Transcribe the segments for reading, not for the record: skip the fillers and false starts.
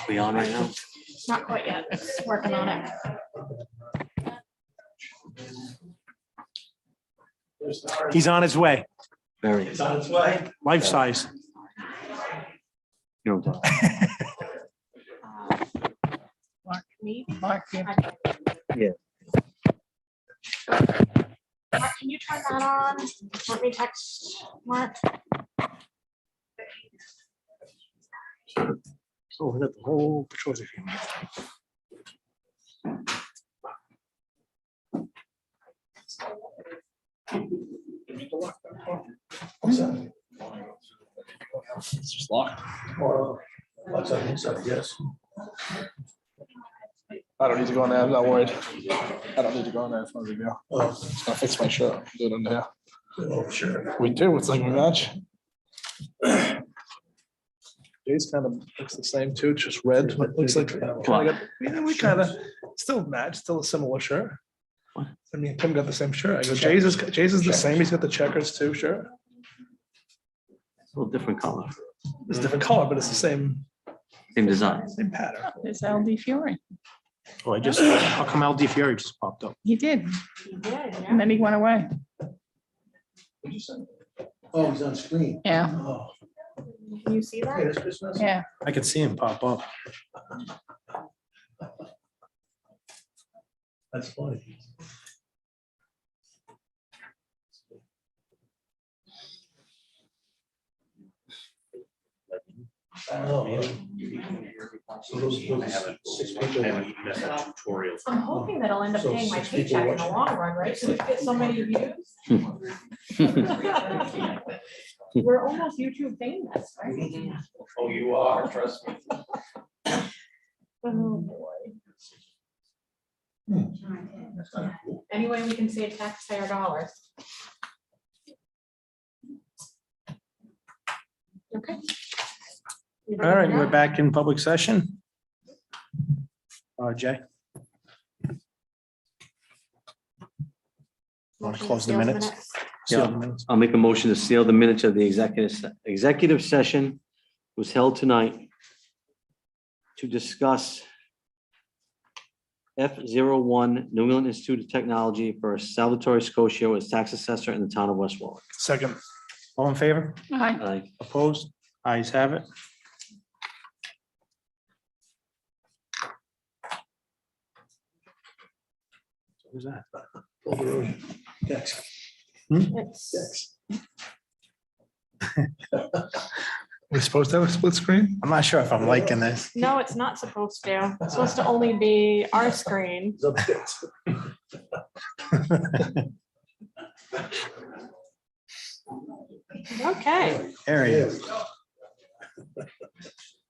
We on right now? Not quite yet. It's working on it. He's on his way, Very. life size. You know what I'm talking Me? Mark, yeah. Yeah. Mark, can you turn that on? Let me text Mark. So we got the whole patrol. It's just locked. Yes. I don't need to go in there. I'm not worried. I don't need to go in there. It's no big deal. Oh, Just gonna fix my shirt. Do it in there. oh, sure. We do. It's like we match. Jay's kind of looks the same too, just red. But looks like we kind of still match, still a similar shirt. What? I mean, Tim got the same shirt. I go, Jay's is the same. He's got the checkers too, shirt. A little different color, It's a different color, but it's the same design. pattern. There's LD Fury. Oh, how come LD Fury just popped up? He did, You did, yeah. and then he went away. Oh, he's on screen. Yeah, Oh, Can you see hey, that? that's business. yeah. I could see him pop up. That's funny. Oh, so those 6 people. I'm hoping that I'll end up So paying my 6 people paycheck in the watching. long run, right? So we get so many views. We're almost YouTube famous, right? Oh, you are, trust me. Oh, boy. That's kind of cool. Any way we can save taxpayer dollars. Okay. You All ready right, to we're go? back in public session. Jay, want to Motion close the seal minutes? Seal the Yeah. minutes. I'll make a motion to seal the minutes of the executive session was held tonight to discuss F01 New England Institute of Technology for Salvatore Scotia as tax assessor in the town of West Warwick. Second. All in favor? Hi, Opposed? Ayes have it. What was that? Oh, the road. Text. It's- We're supposed to have a split screen? I'm not sure if I'm liking this. No, it's not supposed to. It's supposed to only be our screen. It's up there. Okay, There he is.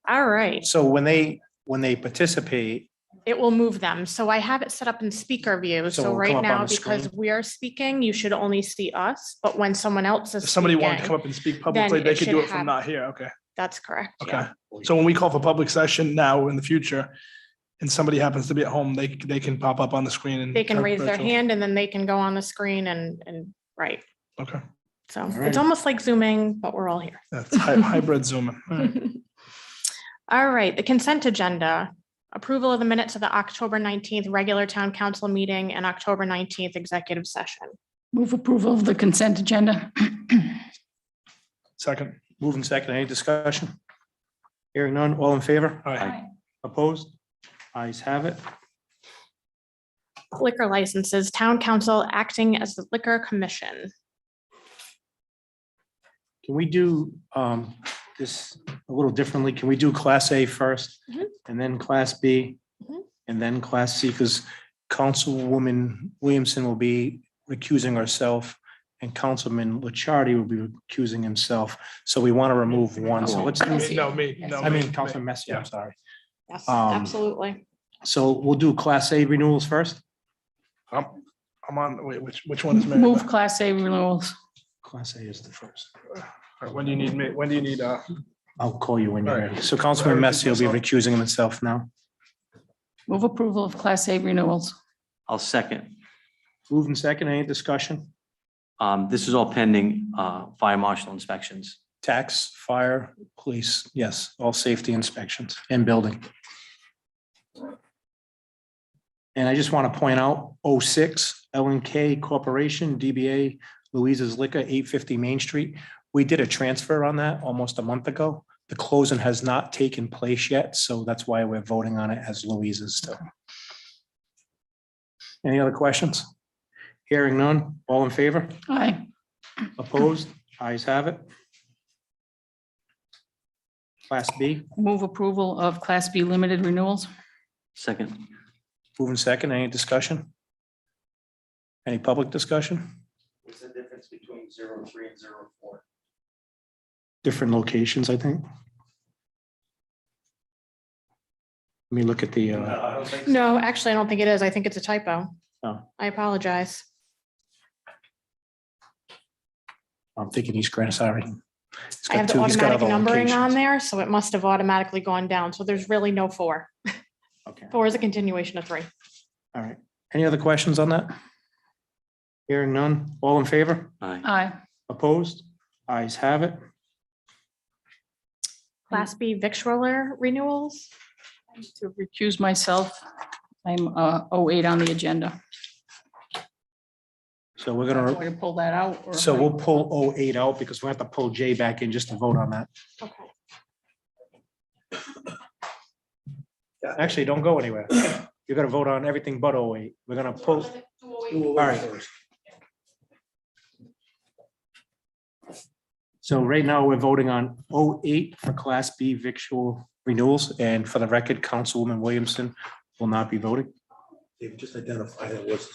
all right. So when they participate, It will move them. So I have it set up in speaker view. So So we'll come right up on now, the because screen? we are speaking, you should only see us. But when someone else is If somebody wanted to speaking, come up and speak publicly, then they it could do should it from have- not here. Okay, that's correct. okay. Yeah. So when we call for public session now in the future, and somebody happens to be at home, they can pop up on the screen and. They can raise their virtual. hand and then they can go on the screen right. Okay, So Alright. it's almost like Zooming, but we're all here. that's hybrid Zooming. All right. All right, the consent agenda. Approval of the minutes of the October 19th regular town council meeting and October 19th executive session. move approval of the consent agenda. Second. moving second, any discussion? Hearing none, all in favor? Aye. Opposed? Ayes have it. Liquor licenses, town council acting as the liquor commission. Can we do this a little differently? Can we do Class A first? Mhm. And then Class B? Mhm. And then Class C? Because Councilwoman Williamson will be recusing herself and Councilman Licciardi will be recusing himself. So we want to remove one. So let's do, No, me. No, I mean, me. Councilman Messi, I'm sorry. Yes, Um, absolutely. So we'll do Class A renewals first? I'm on, wait, which one is Mary? Move Beth? Class A renewals. Class A is the first. All right, when do you need me? When do you need, I'll call you when you're Right. ready. So Councilman Messi will be recusing himself now. Move approval of Class A renewals. I'll second. Moving second, any discussion? This is all pending fire marshal inspections. Tax, fire, police, yes, all safety inspections and building. And I just want to point out 06 L&K Corporation, DBA Louisa's Liquor, 850 Main Street. We did a transfer on that almost a month ago. The closing has not taken place yet, so that's why we're voting on it as Louisa's still. Any other questions? Hearing none, all in favor? Aye. Opposed? Ayes have it. Class B, Move approval of Class B limited renewals. Second, moving second, any discussion? Any public discussion? What's the difference between 03 and 04? Different locations, I think. Let me look at the, I don't think so. No, actually, I don't think it is. I think it's a typo. Oh. I apologize. I'm thinking East Granite, sorry. He's I got have the two- he's got automatic other numbering on locations. there, so it must have automatically gone down. So there's really no 4. Okay, 4 is a continuation of 3. all right. Any other questions on that? Hearing none, all in favor? aye. Aye. Opposed? Ayes have it. Class B victualler renewals. To recuse myself, I'm 08 on the agenda. So we're I'm gonna, going to pull that out. or- so we'll pull 08 out because we have to pull J back in just to vote on that. Okay. Actually, don't go anywhere. You're gonna vote on everything but 08. We're gonna pull, all right. So right now, we're voting on 08 for Class B victual renewals, and for the record, Councilwoman Williamson will not be voting. David, just identify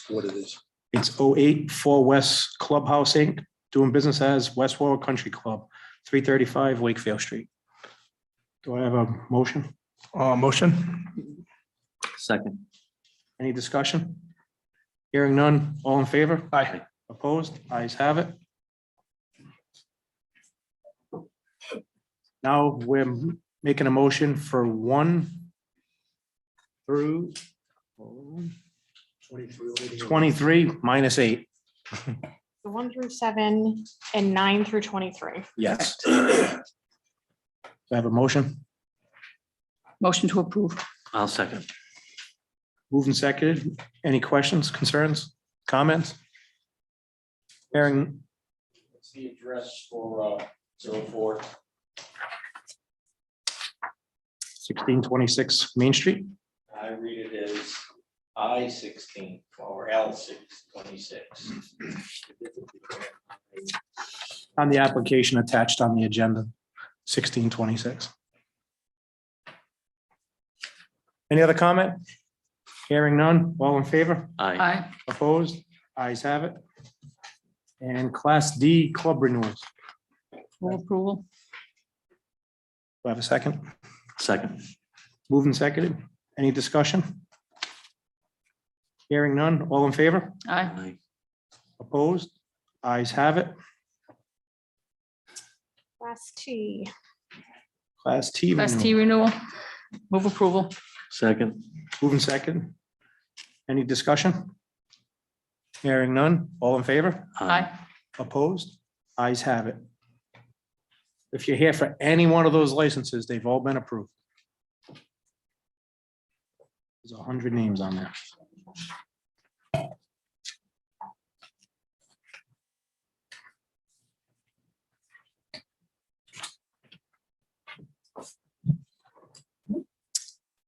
what it is. It's 08 for West Clubhouse Inc., doing business as West Warwick Country Club, 335 Wakefield Street. Do I have a motion? Motion? Second, Any discussion? Hearing none, all in favor? Aye. Opposed? Ayes have it. Now we're making a motion for 1 through 23 minus 8. So 1 through 7 and 9 through 23. Yes. Do I have a motion? Motion to approve. I'll second. Moved and seconded. Any questions, concerns, comments? Hearing, What's the address for 04? 1626 Main Street. I read it as I-16 or L-626. On the application attached on the agenda, 1626. Any other comment? Hearing none, all in favor? Aye. Aye. Opposed? Ayes have it. And Class D club renewals. Move approval. Do I have a second? Second, Moved and seconded. Any discussion? Hearing none, all in favor? Aye. aye. Opposed? Ayes have it. Class T. Class T Class T renewal. renewal. Move approval. Second, Moved and seconded. Any discussion? Hearing none, all in favor? Aye. Opposed? Ayes have it. If you're here for any one of those licenses, they've all been approved. There's 100 names on there.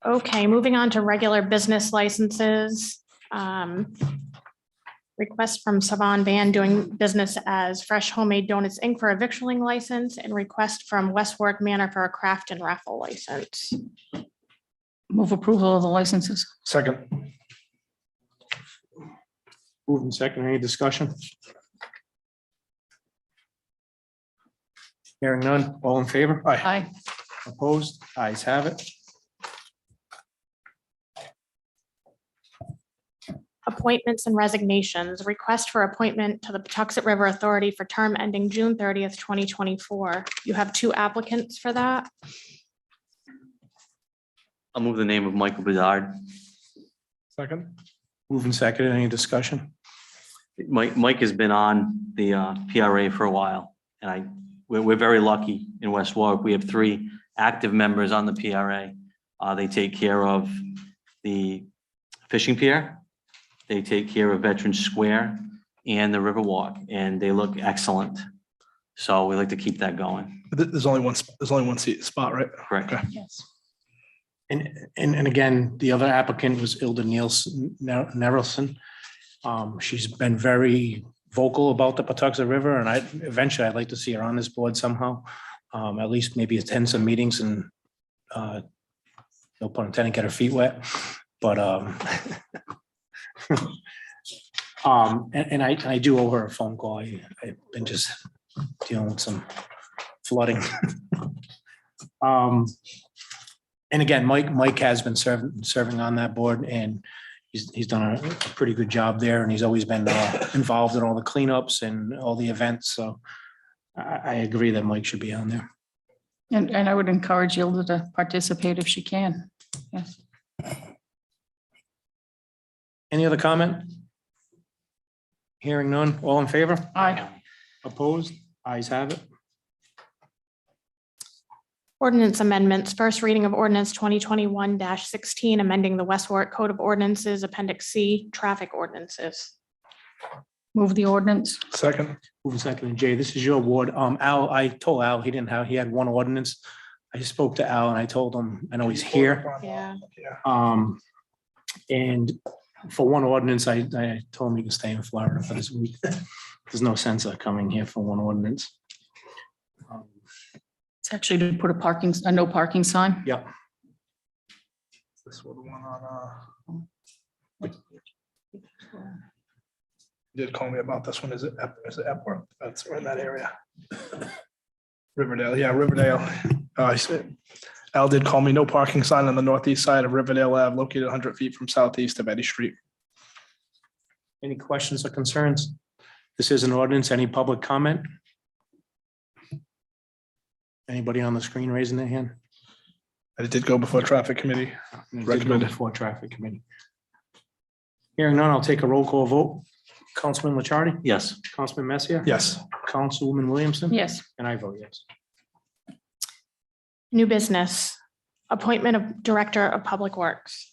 Okay, moving on to regular business licenses. Request from Savan Van doing business as Fresh Homemade Donuts Inc. for a victualling license, and request from West Warwick Manor for a craft and raffle license. Move approval of the licenses. Second. Moved and second, any discussion? Hearing none, all in favor? Aye. Opposed? Ayes have it. Appointments and resignations. Request for appointment to the Patuxent River Authority for term ending June 30th, 2024. You have 2 applicants for that. I'll move the name of Michael Bedard. Second. Moved and seconded, any discussion? Mike has been on the PRA for a while. And we're very lucky in West Warwick. We have 3 active members on the PRA. They take care of the fishing pier. They take care of Veterans Square and the Riverwalk, and they look excellent. So we like to keep that going. There's only one spot, right? Correct. Okay. Yes. And again, the other applicant was Ilda Nelson. She's been very vocal about the Patuxent River, and eventually I'd like to see her on this board somehow. At least maybe attend some meetings and no pun intended, get her feet wet. But and I do owe her a phone call. I've been just dealing with some flooding. And again, Mike has been serving on that board, and he's done a pretty good job there, and he's always been involved in all the cleanups and all the events. So I agree that Mike should be on there. And I would encourage Hilda to participate if she can. Yes. Any other comment? Hearing none, all in favor? Aye. Opposed? Ayes have it. Ordinance amendments, first reading of ordinance 2021-16, amending the West Warwick Code of Ordinances, Appendix C, traffic ordinances. Move the ordinance. Second. Moving second, and Jay, this is your ward. Al, I told Al he had one ordinance. I spoke to Al and I told him, I know he's here. Yeah. And for one ordinance, I told him he can stay in Florida for this week. There's no sense of coming here for one ordinance. It's actually to put a no parking sign. Yep. This one on. You did call me about this one. Is it Epworth? That's right in that area. Riverdale, yeah, Riverdale. I said, Al did call me, no parking sign on the northeast side of Riverdale Ave, located 100 feet from southeast of Eddy Street. Any questions or concerns? This is an ordinance. Any public comment? Anybody on the screen raising their hand? It did go before traffic committee. It did go Recommended. before traffic committee. Hearing none, I'll take a roll call vote. Councilman Lichardi? Yes. Councilman Messier? Yes. Councilwoman Williamson? Yes. And I vote yes. New business, appointment of Director of Public Works.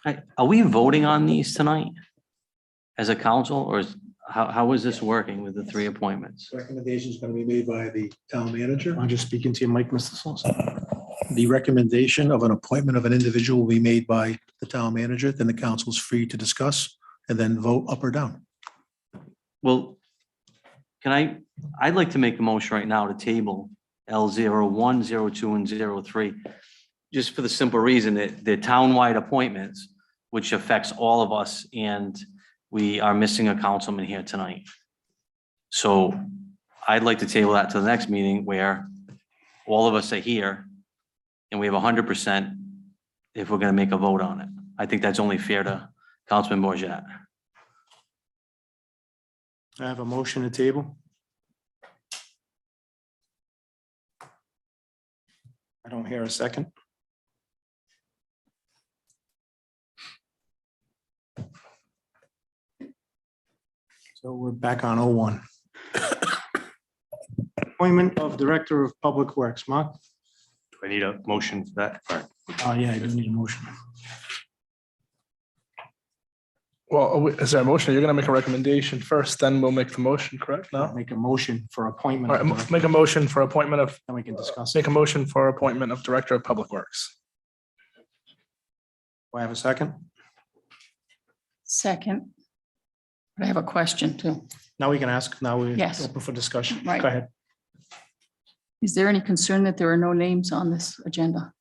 Are we voting on these tonight as a council, or how is this working with the 3 appointments? Recommendation is going to be made by the town manager. I'm just speaking to you, Mike, Mr. Solson. The recommendation of an appointment of an individual will be made by the town manager, then the council is free to discuss and then vote up or down. Well, I'd like to make a motion right now to table L01, 02, and 03, just for the simple reason that they're townwide appointments, which affects all of us, and we are missing a councilman here tonight. So I'd like to table that to the next meeting where all of us are here and we have 100% if we're going to make a vote on it. I think that's only fair to Councilman Bourget. I have a motion to table. I don't hear a second. So we're back on 01. Appointment of Director of Public Works, Mark? Do I need a motion for that? Oh, yeah, I do need a motion. Well, is there a motion? You're going to make a recommendation first, then we'll make the motion, correct? No? Make a motion for appointment. All right, make a motion for appointment of, Then we can discuss. it. make a motion for appointment of Director of Public Works. Do I have a second? Second. But I have a question too. Now we can ask. Now we're Yes. open for discussion. Right. Go ahead. Is there any concern that there are no names on this agenda?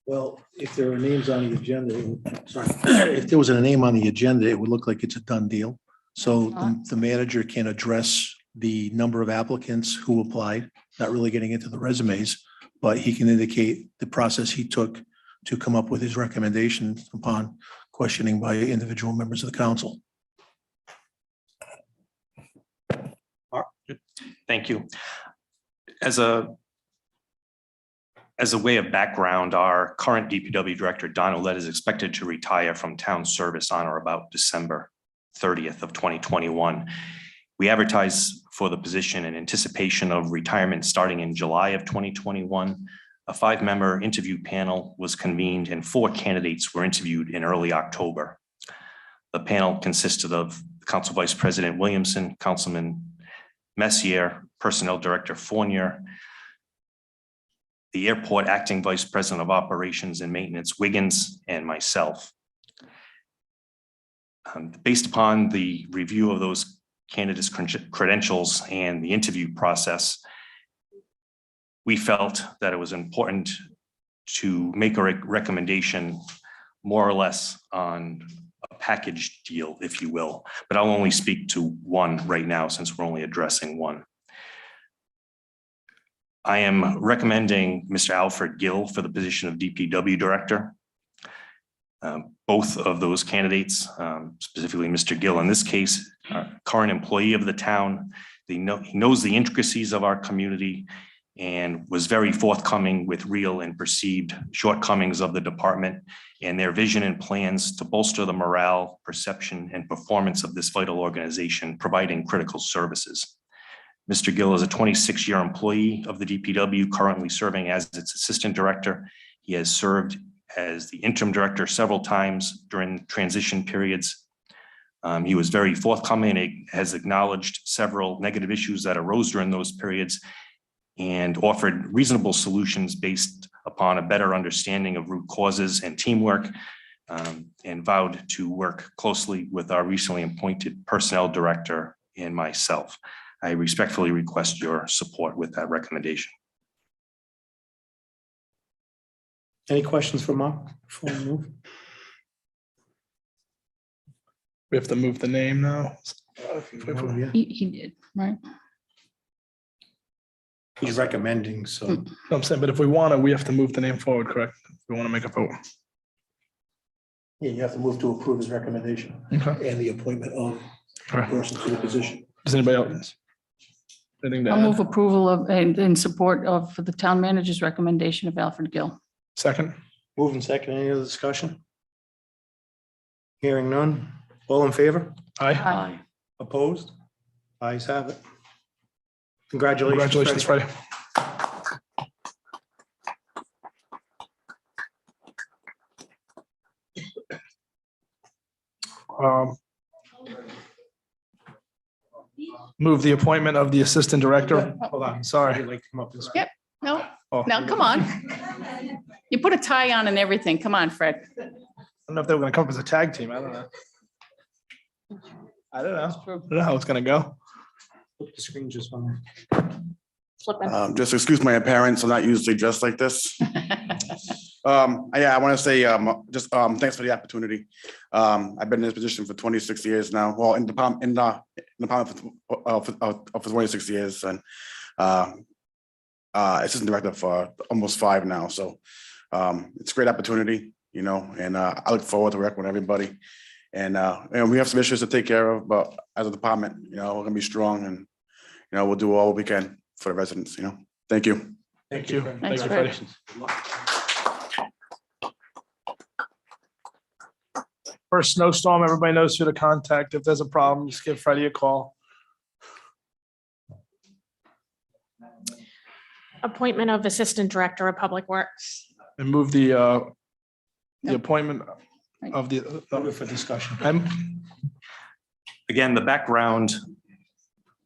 Well, if there are names on the agenda, if there was a name on the agenda, it would look like it's a done deal. So the manager can address the number of applicants who applied, not really getting into the resumes, but he can indicate the process he took to come up with his recommendation upon questioning by individual members of the council. Thank you. As a way of background, our current DPW director, Don Ouellette, is expected to retire from town service on or about December 30th of 2021. We advertised for the position in anticipation of retirement starting in July of 2021. A 5-member interview panel was convened and 4 candidates were interviewed in early October. The panel consisted of Council Vice President Williamson, Councilman Messier, Personnel Director Fournier, the Airport Acting Vice President of Operations and Maintenance Wiggins, and myself. Based upon the review of those candidates' credentials and the interview process, we felt that it was important to make a recommendation more or less on a package deal, if you will, but I'll only speak to one right now since we're only addressing one. I am recommending Mr. Alfred Gill for the position of DPW Director. Both of those candidates, specifically Mr. Gill in this case, are a current employee of the town. He knows the intricacies of our community and was very forthcoming with real and perceived shortcomings of the department and their vision and plans to bolster the morale, perception, and performance of this vital organization, providing critical services. Mr. Gill is a 26-year employee of the DPW, currently serving as its assistant director. He has served as the interim director several times during transition periods. He was very forthcoming and has acknowledged several negative issues that arose during those periods and offered reasonable solutions based upon a better understanding of root causes and teamwork, and vowed to work closely with our recently appointed personnel director and myself. I respectfully request your support with that recommendation. Any questions for Mark before we move? We have to move the name now. He did, right? He's recommending, so. No, I'm saying, but if we want to, we have to move the name forward, correct? If we want to make a vote. Yeah, you have to move to approve his recommendation Okay. and the appointment of the Okay. person to the position. Does anybody else? Anything to I'll add? move approval of, and in support of the town manager's recommendation of Alfred Gill. Second? Moving second, any other discussion? Hearing none, all in favor? Aye. Aye. Opposed? Ayes have it. Congratulations. Congratulations, Freddie. Freddie. Move the appointment of the assistant director. Hold on, Sorry. I'd like to come up this way. Yep. No, Oh, no, come on. You put a tie on and everything. Come on, Fred. I don't know if they were gonna come up as a tag team. I don't know. I don't know. I don't know how it's gonna go. Flip the screen just one. Flipping. Just excuse my appearance. I'm not usually dressed like this. Yeah, I want to say thanks for the opportunity. I've been in this position for 26 years now. Well, in the department for 26 years, and assistant director for almost 5 now. So it's a great opportunity, you know, and I look forward to working with everybody. And we have some issues to take care of, but as a department, you know, we're gonna be strong, and you know, we'll do all we can for the residents. You know, thank you. Thank you. Fred. Thank you, Fred. Freddie. First snowstorm, everybody knows who to contact. If there's a problem, just give Freddie a call. Appointment of Assistant Director of Public Works. And move the appointment of the, Move it for discussion. Again, the background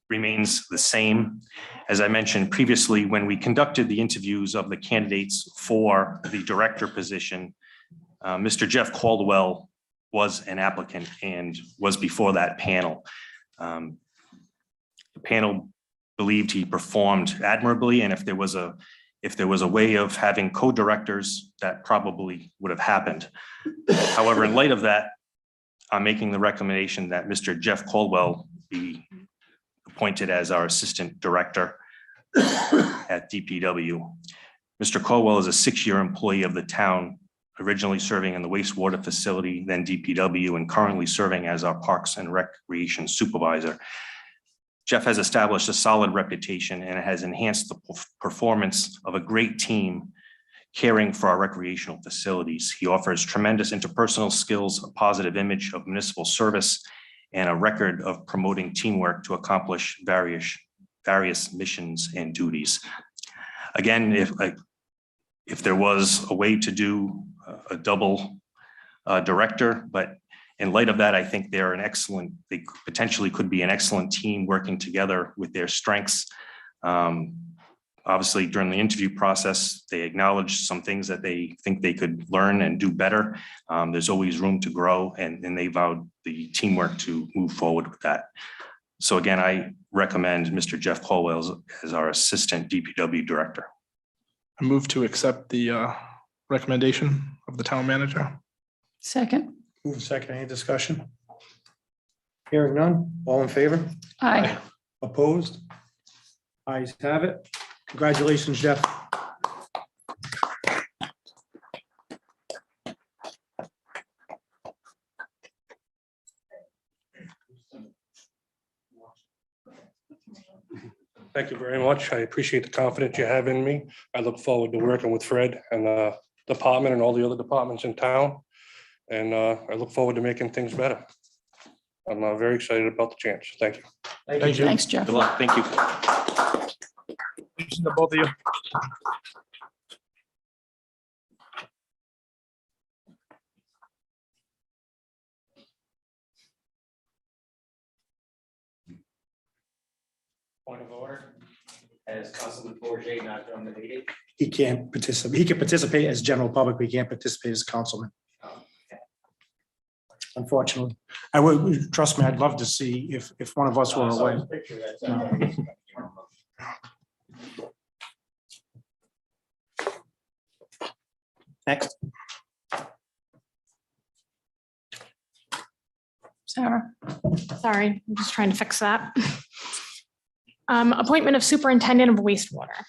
remains the same. As I mentioned previously, when we conducted the interviews of the candidates for the director position, Mr. Jeff Caldwell was an applicant and was before that panel. The panel believed he performed admirably, and if there was a way of having co-directors, that probably would have happened. However, in light of that, I'm making the recommendation that Mr. Jeff Caldwell be appointed as our assistant director at DPW. Mr. Caldwell is a 6-year employee of the town, originally serving in the wastewater facility, then DPW, and currently serving as our Parks and Recreation Supervisor. Jeff has established a solid reputation and has enhanced the performance of a great team caring for our recreational facilities. He offers tremendous interpersonal skills, a positive image of municipal service, and a record of promoting teamwork to accomplish various missions and duties. Again, if there was a way to do a double director, but in light of that, I think they potentially could be an excellent team working together with their strengths. Obviously, during the interview process, they acknowledged some things that they think they could learn and do better. There's always room to grow, and they vowed the teamwork to move forward with that. So again, I recommend Mr. Jeff Colwell as our Assistant DPW Director. I move to accept the recommendation of the town manager. Second. Move second, any discussion? Hearing none, all in favor? Aye. Opposed? Ayes have it. Congratulations, Jeff. Thank you very much. I appreciate the confidence you have in me. I look forward to working with Fred and the department and all the other departments in town. And I look forward to making things better. I'm very excited about the chance. Thank you. Thank you. Thanks, Jeff. Good luck. Thank you. To both of you. Point of order. As Councilman Bourget not during the meeting. He can't participate. He can participate as general public, but he can't participate as councilman. Unfortunately, I would, trust me, I'd love to see if one of us were away. Picture that's, Next. Sarah. Sorry, I'm just trying to fix that. Appointment of superintendent of wastewater.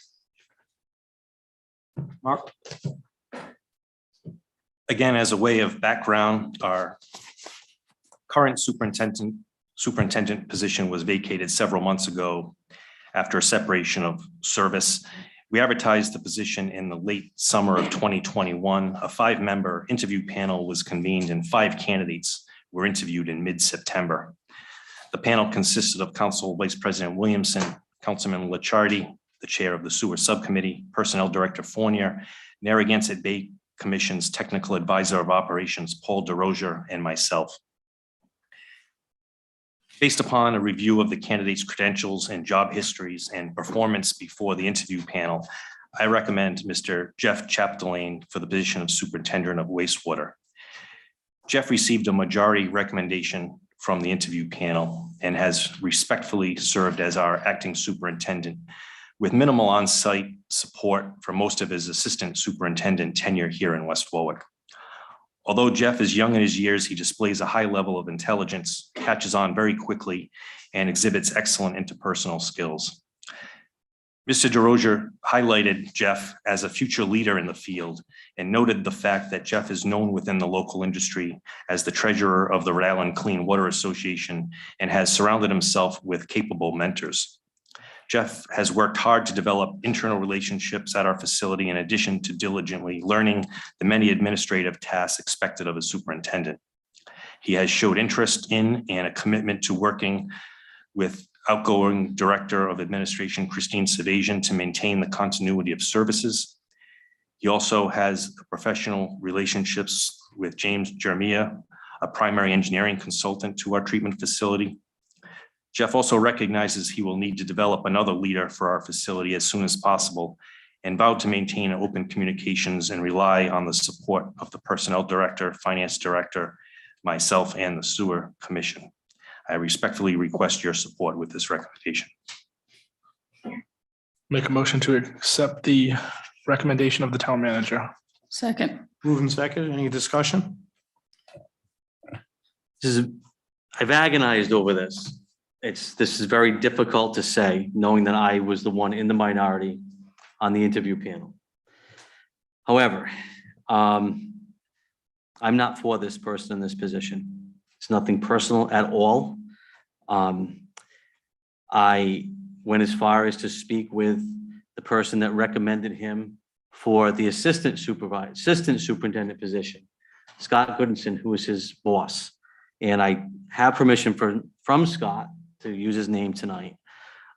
Mark? Again, as a way of background, our current superintendent position was vacated several months ago after a separation of service. We advertised the position in the late summer of 2021. A 5-member interview panel was convened and 5 candidates were interviewed in mid-September. The panel consisted of Council Vice President Williamson, Councilman Licciardi, the Chair of the Sewer Subcommittee, Personnel Director Fournier, Narragansett Bay Commission's Technical Advisor of Operations, Paul DeRozier, and myself. Based upon a review of the candidates' credentials and job histories and performance before the interview panel, I recommend Mr. Jeff Chapdelaine for the position of Superintendent of Wastewater. Jeff received a majority recommendation from the interview panel and has respectfully served as our acting superintendent with minimal on-site support for most of his assistant superintendent tenure here in West Warwick. Although Jeff is young in his years, he displays a high level of intelligence, catches on very quickly, and exhibits excellent interpersonal skills. Mr. DeRozier highlighted Jeff as a future leader in the field and noted the fact that Jeff is known within the local industry as the treasurer of the Rhode Island Clean Water Association and has surrounded himself with capable mentors. Jeff has worked hard to develop internal relationships at our facility in addition to diligently learning the many administrative tasks expected of a superintendent. He has showed interest in and a commitment to working with outgoing Director of Administration, Christine Savasian, to maintain the continuity of services. He also has professional relationships with James Jeremiah, a primary engineering consultant to our treatment facility. Jeff also recognizes he will need to develop another leader for our facility as soon as possible and vowed to maintain open communications and rely on the support of the Personnel Director, Finance Director, myself, and the Sewer Commission. I respectfully request your support with this recommendation. Make a motion to accept the recommendation of the town manager. Second. Moving second, any discussion? I've agonized over this. This is very difficult to say, knowing that I was the one in the minority on the interview panel. However, I'm not for this person in this position. It's nothing personal at all. I went as far as to speak with the person that recommended him for the assistant superintendent position, Scott Goodinson, who was his boss. And I have permission from Scott to use his name tonight.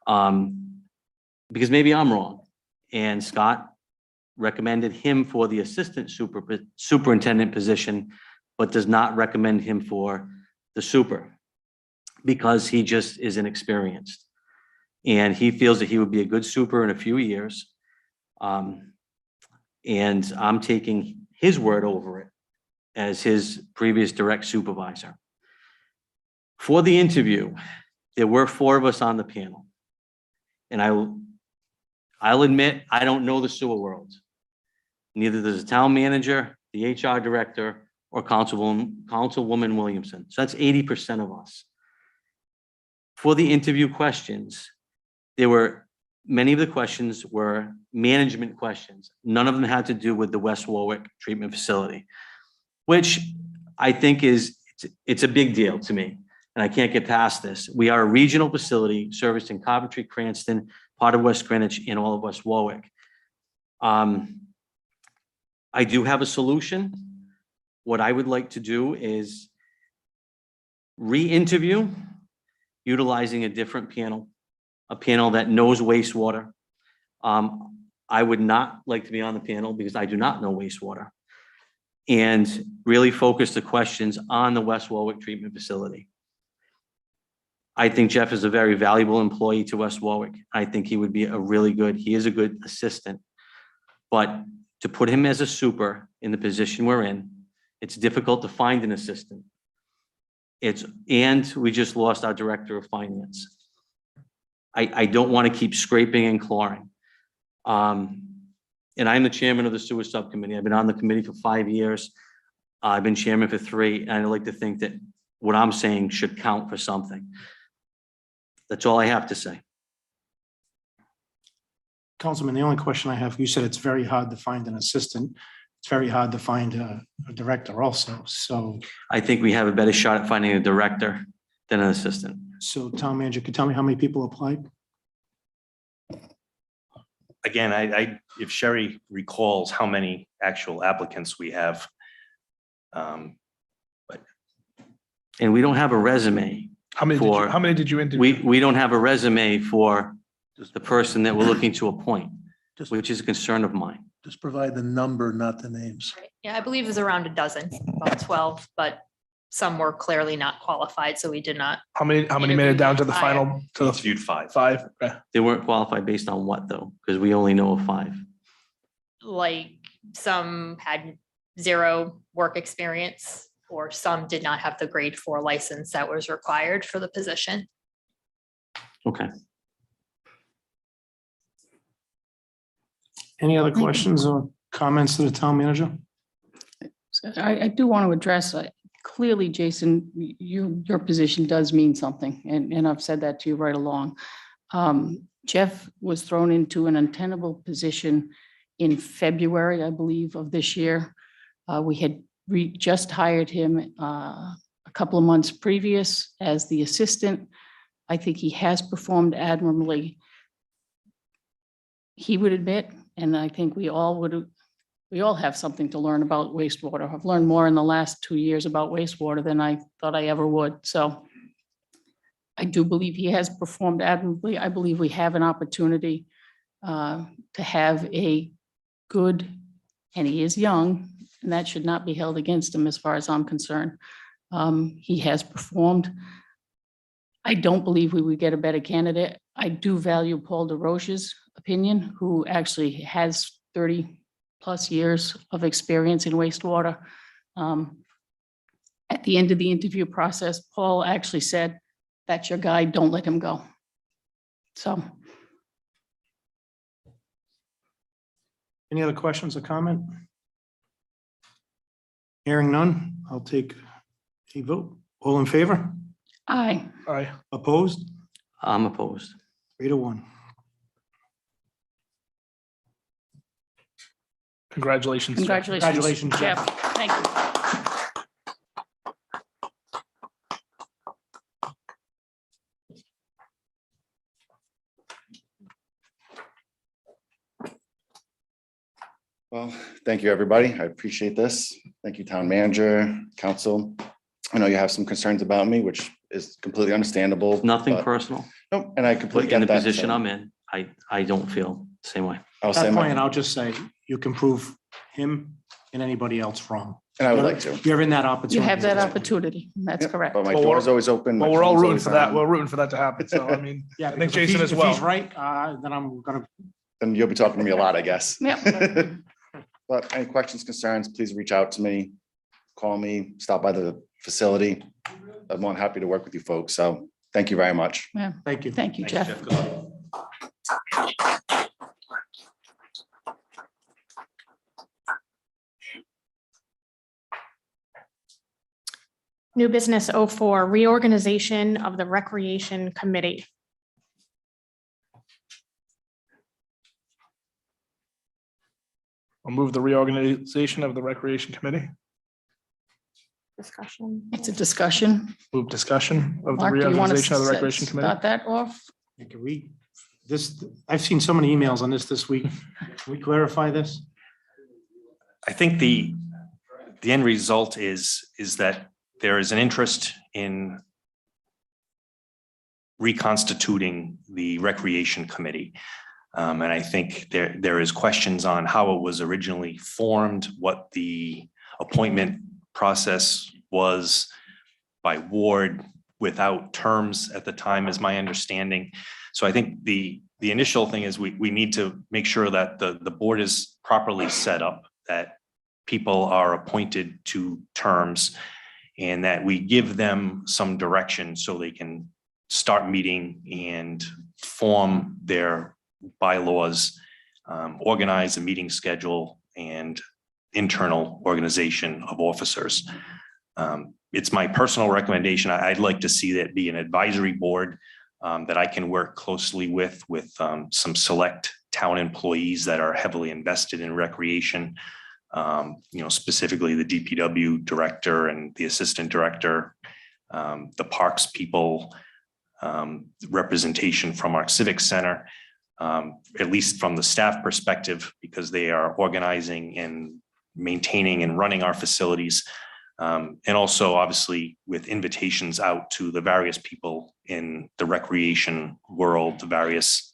Because maybe I'm wrong. And Scott recommended him for the assistant superintendent position, but does not recommend him for the super because he just is inexperienced. And he feels that he would be a good super in a few years. And I'm taking his word over it as his previous direct supervisor. For the interview, there were 4 of us on the panel. And I'll admit, I don't know the sewer world. Neither does the town manager, the HR director, or Councilwoman Williamson. So that's 80% of us. For the interview questions, many of the questions were management questions. None of them had to do with the West Warwick treatment facility, which I think it's a big deal to me. And I can't get past this. We are a regional facility servicing Coventry, Cranston, part of West Greenwich, and all of West Warwick. I do have a solution. What I would like to do is re-interview utilizing a different panel, a panel that knows wastewater. I would not like to be on the panel because I do not know wastewater, and really focus the questions on the West Warwick treatment facility. I think Jeff is a very valuable employee to West Warwick. I think he would be he is a good assistant, but to put him as a super in the position we're in, it's difficult to find an assistant. And we just lost our director of finance. I don't want to keep scraping and clawing. And I'm the chairman of the sewer subcommittee. I've been on the committee for 5 years. I've been chairman for 3, and I like to think that what I'm saying should count for something. That's all I have to say. Councilman, the only question I have, you said it's very hard to find an assistant. It's very hard to find a director also. So, I think we have a better shot at finding a director than an assistant. so town manager, could tell me how many people applied? Again, if Sherry recalls how many actual applicants we have. And we don't have a resume. How many did you interview? We don't have a resume for the person that we're looking to appoint, which is a concern of mine. Just provide the number, not the names. Yeah, I believe it was around a dozen, about 12, but some were clearly not qualified, so we did not. How many made it down to the final, to the Interviewed 5. 5? Okay. They weren't qualified based on what though? Because we only know of 5. Like some had 0 work experience, or some did not have the grade 4 license that was required for the position. Okay. Any other questions or comments to the town manager? So I do want to address, clearly, Jason, your position does mean something, and I've said that to you right along. Jeff was thrown into an untenable position in February, I believe, of this year. We had just hired him a couple of months previous as the assistant. I think he has performed admirably. He would admit, and I think we all have something to learn about wastewater. I've learned more in the last 2 years about wastewater than I thought I ever would. So I do believe he has performed admirably. I believe we have an opportunity to have a good, and he is young, and that should not be held against him as far as I'm concerned. He has performed. I don't believe we would get a better candidate. I do value Paul DeRoche's opinion, who actually has 30+ years of experience in wastewater. At the end of the interview process, Paul actually said, "That's your guy, don't let him go." So. Any other questions or comment? Hearing none, I'll take a vote. All in favor? Aye. Aye. Opposed? I'm opposed. 3-1. Congratulations. Jeff. Congratulations, Congratulations, Jeff. Jeff. Thank you. Well, thank you, everybody. I appreciate this. Thank you, town manager, council. I know you have some concerns about me, which is completely understandable. Nothing but- personal. Nope, and I completely In get the that. position so I'm in, I don't feel the same way. I'll At say that my, point, I'll just say, you can prove him and anybody else wrong. and I would like to. You're in that opportunity. You have that opportunity. That's Yep, correct. But my Well, door's always open. my Well, we're all phone's rooting always for that. on. We're rooting for that to happen. So, I mean, Yeah, I think because if Jason he's- as if he's well. right, then I'm gonna, Then you'll be talking to me a lot, I guess. Yeah. But any questions, concerns, please reach out to me, call me, stop by the facility. I'm more than happy to work with you folks. So thank you very much. thank you. Thank you, Jeff. New business 04, reorganization of the Recreation Committee. I'll move the reorganization of the Recreation Committee. Discussion. It's a discussion. Move discussion of the Mark, do you want to reorganization of the Recreation Committee. start that off? Can we, I've seen so many emails on this week. Can we clarify this? I think the end result is that there is an interest in reconstituting the Recreation Committee. And I think there is questions on how it was originally formed, what the appointment process was by ward without terms at the time, is my understanding. So I think the initial thing is we need to make sure that the board is properly set up, that people are appointed to terms, and that we give them some direction so they can start meeting and form their bylaws, organize a meeting schedule and internal organization of officers. It's my personal recommendation. I'd like to see that be an advisory board that I can work closely with some select town employees that are heavily invested in recreation. Specifically the DPW director and the assistant director, the parks people, representation from our civic center, at least from the staff perspective, because they are organizing and maintaining and running our facilities. And also obviously with invitations out to the various people in the recreation world, the various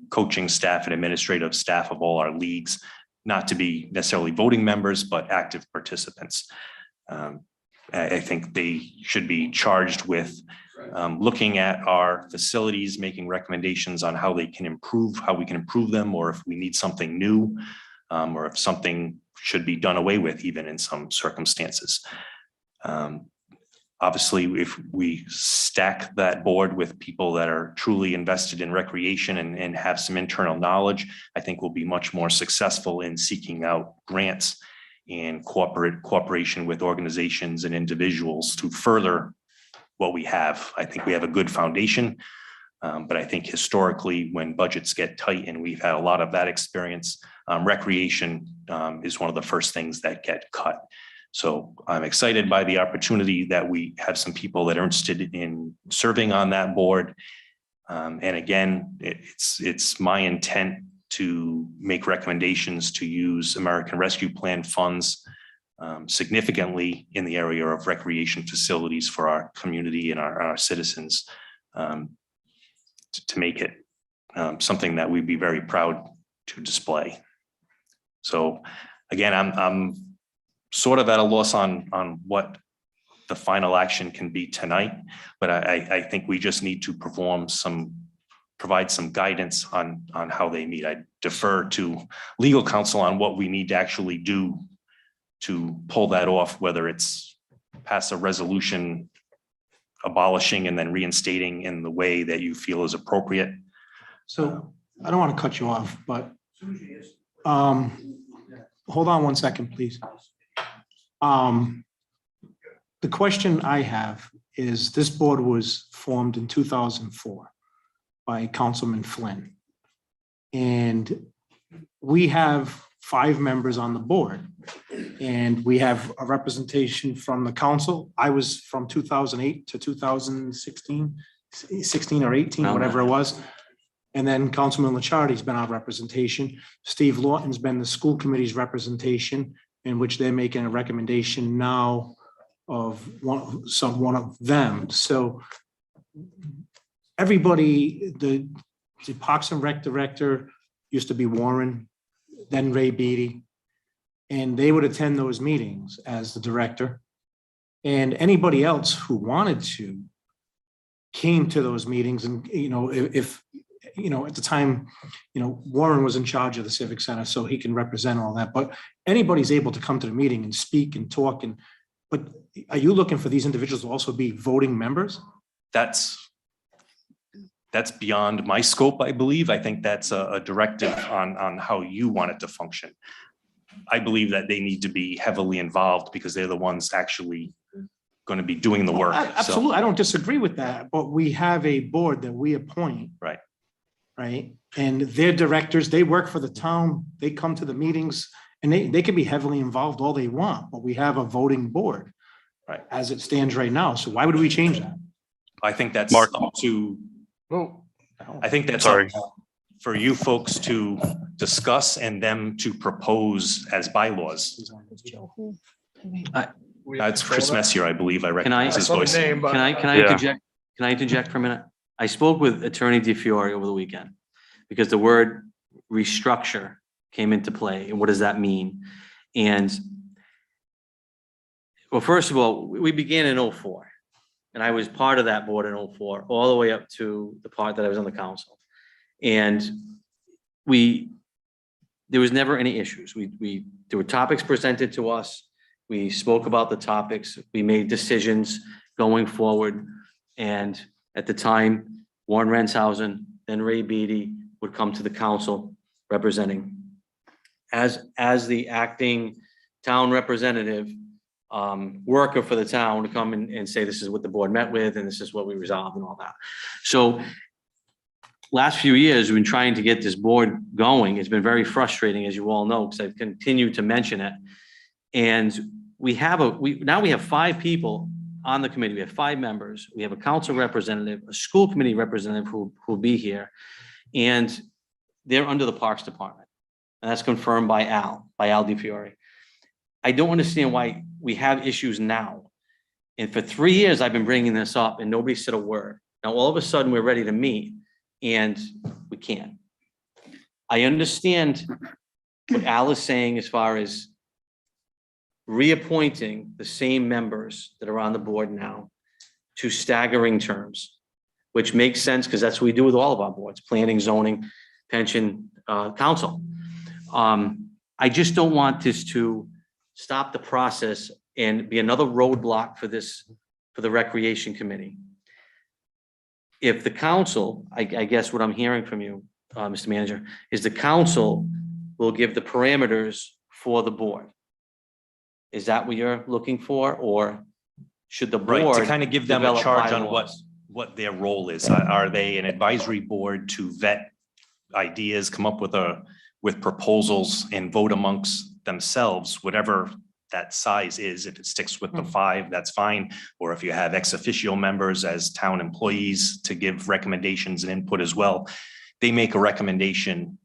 coaching staff and administrative staff of all our leagues, not to be necessarily voting members, but active participants. I think they should be charged with looking at our facilities, making recommendations on how they can improve, how we can improve them, or if we need something new, or if something should be done away with, even in some circumstances. Obviously, if we stack that board with people that are truly invested in recreation and have some internal knowledge, I think we'll be much more successful in seeking out grants and cooperation with organizations and individuals to further what we have. I think we have a good foundation, but I think historically, when budgets get tight, and we've had a lot of that experience, recreation is one of the first things that get cut. So I'm excited by the opportunity that we have some people that are interested in serving on that board. And again, it's my intent to make recommendations to use American Rescue Plan funds significantly in the area of recreation facilities for our community and our citizens, to make it something that we'd be very proud to display. So again, I'm sort of at a loss on what the final action can be tonight, but I think we just need to provide some guidance on how they meet. I defer to legal counsel on what we need to actually do to pull that off, whether it's pass a resolution abolishing and then reinstating in the way that you feel is appropriate. So I don't want to cut you off, but hold on one second, please. The question I have is, this board was formed in 2004 by Councilman Flynn. And we have 5 members on the board, and we have a representation from the council. I was from 2008 to 2016, 16 or 18, whatever it was. And then Councilman Licciardi's been our representation. Steve Lawton's been the school committee's representation, in which they're making a recommendation now of one of them. So everybody, the Parks and Rec director used to be Warren, then Ray Beatty. And they would attend those meetings as the director. And anybody else who wanted to came to those meetings. And, if at the time, Warren was in charge of the Civic Center, so he can represent all that. But anybody's able to come to the meeting and speak and talk. But are you looking for these individuals to also be voting members? That's beyond my scope, I believe. I think that's a directive on how you want it to function. I believe that they need to be heavily involved because they're the ones actually going to be doing the work. So- Absolutely. I don't disagree with that, but we have a board that we appoint. Right. Right. And their directors, they work for the town. They come to the meetings and they can be heavily involved all they want, but we have a voting board. Right. As it stands right now. So why would we change that? I think that's Mark. up to, Oh, I think that's Sorry. up for you folks to discuss and them to propose as bylaws. That's Chris Messier, I believe. I recognize I his saw the voice. name, but. Can I Yeah. interject? Can I interject for a minute? I spoke with Attorney DeFiore over the weekend because the word restructure came into play. And what does that mean? And well, first of all, we began in '04. And I was part of that board in '04, all the way up to the part that I was on the council. And there was never any issues. There were topics presented to us. We spoke about the topics. We made decisions going forward. And at the time, Warren Renshausen, then Ray Beatty would come to the council representing. As the acting town representative, worker for the town to come and say, this is what the board met with, and this is what we resolved and all that. So last few years, we've been trying to get this board going. It's been very frustrating, as you all know, because I've continued to mention it. And now we have 5 people on the committee. We have 5 members. We have a council representative, a school committee representative who'll be here. And they're under the Parks Department. And that's confirmed by Al DeFiore. I don't understand why we have issues now. And for 3 years, I've been bringing this up and nobody said a word. Now, all of a sudden, we're ready to meet and we can't. I understand what Al is saying as far as reappointing the same members that are on the board now to staggering terms, which makes sense because that's what we do with all of our boards, planning, zoning, pension, council. I just don't want this to stop the process and be another roadblock for the recreation committee. If the council, I guess what I'm hearing from you, Mr. Manager, is the council will give the parameters for the board. Is that what you're looking for, or should the board? Right, to kind of give them a develop charge on bylaws? what their role is. Are they an advisory board to vet ideas, come up with proposals and vote amongst themselves, whatever that size is? If it sticks with the 5, that's fine. Or if you have ex officio members as town employees to give recommendations and input as well, they make a recommendation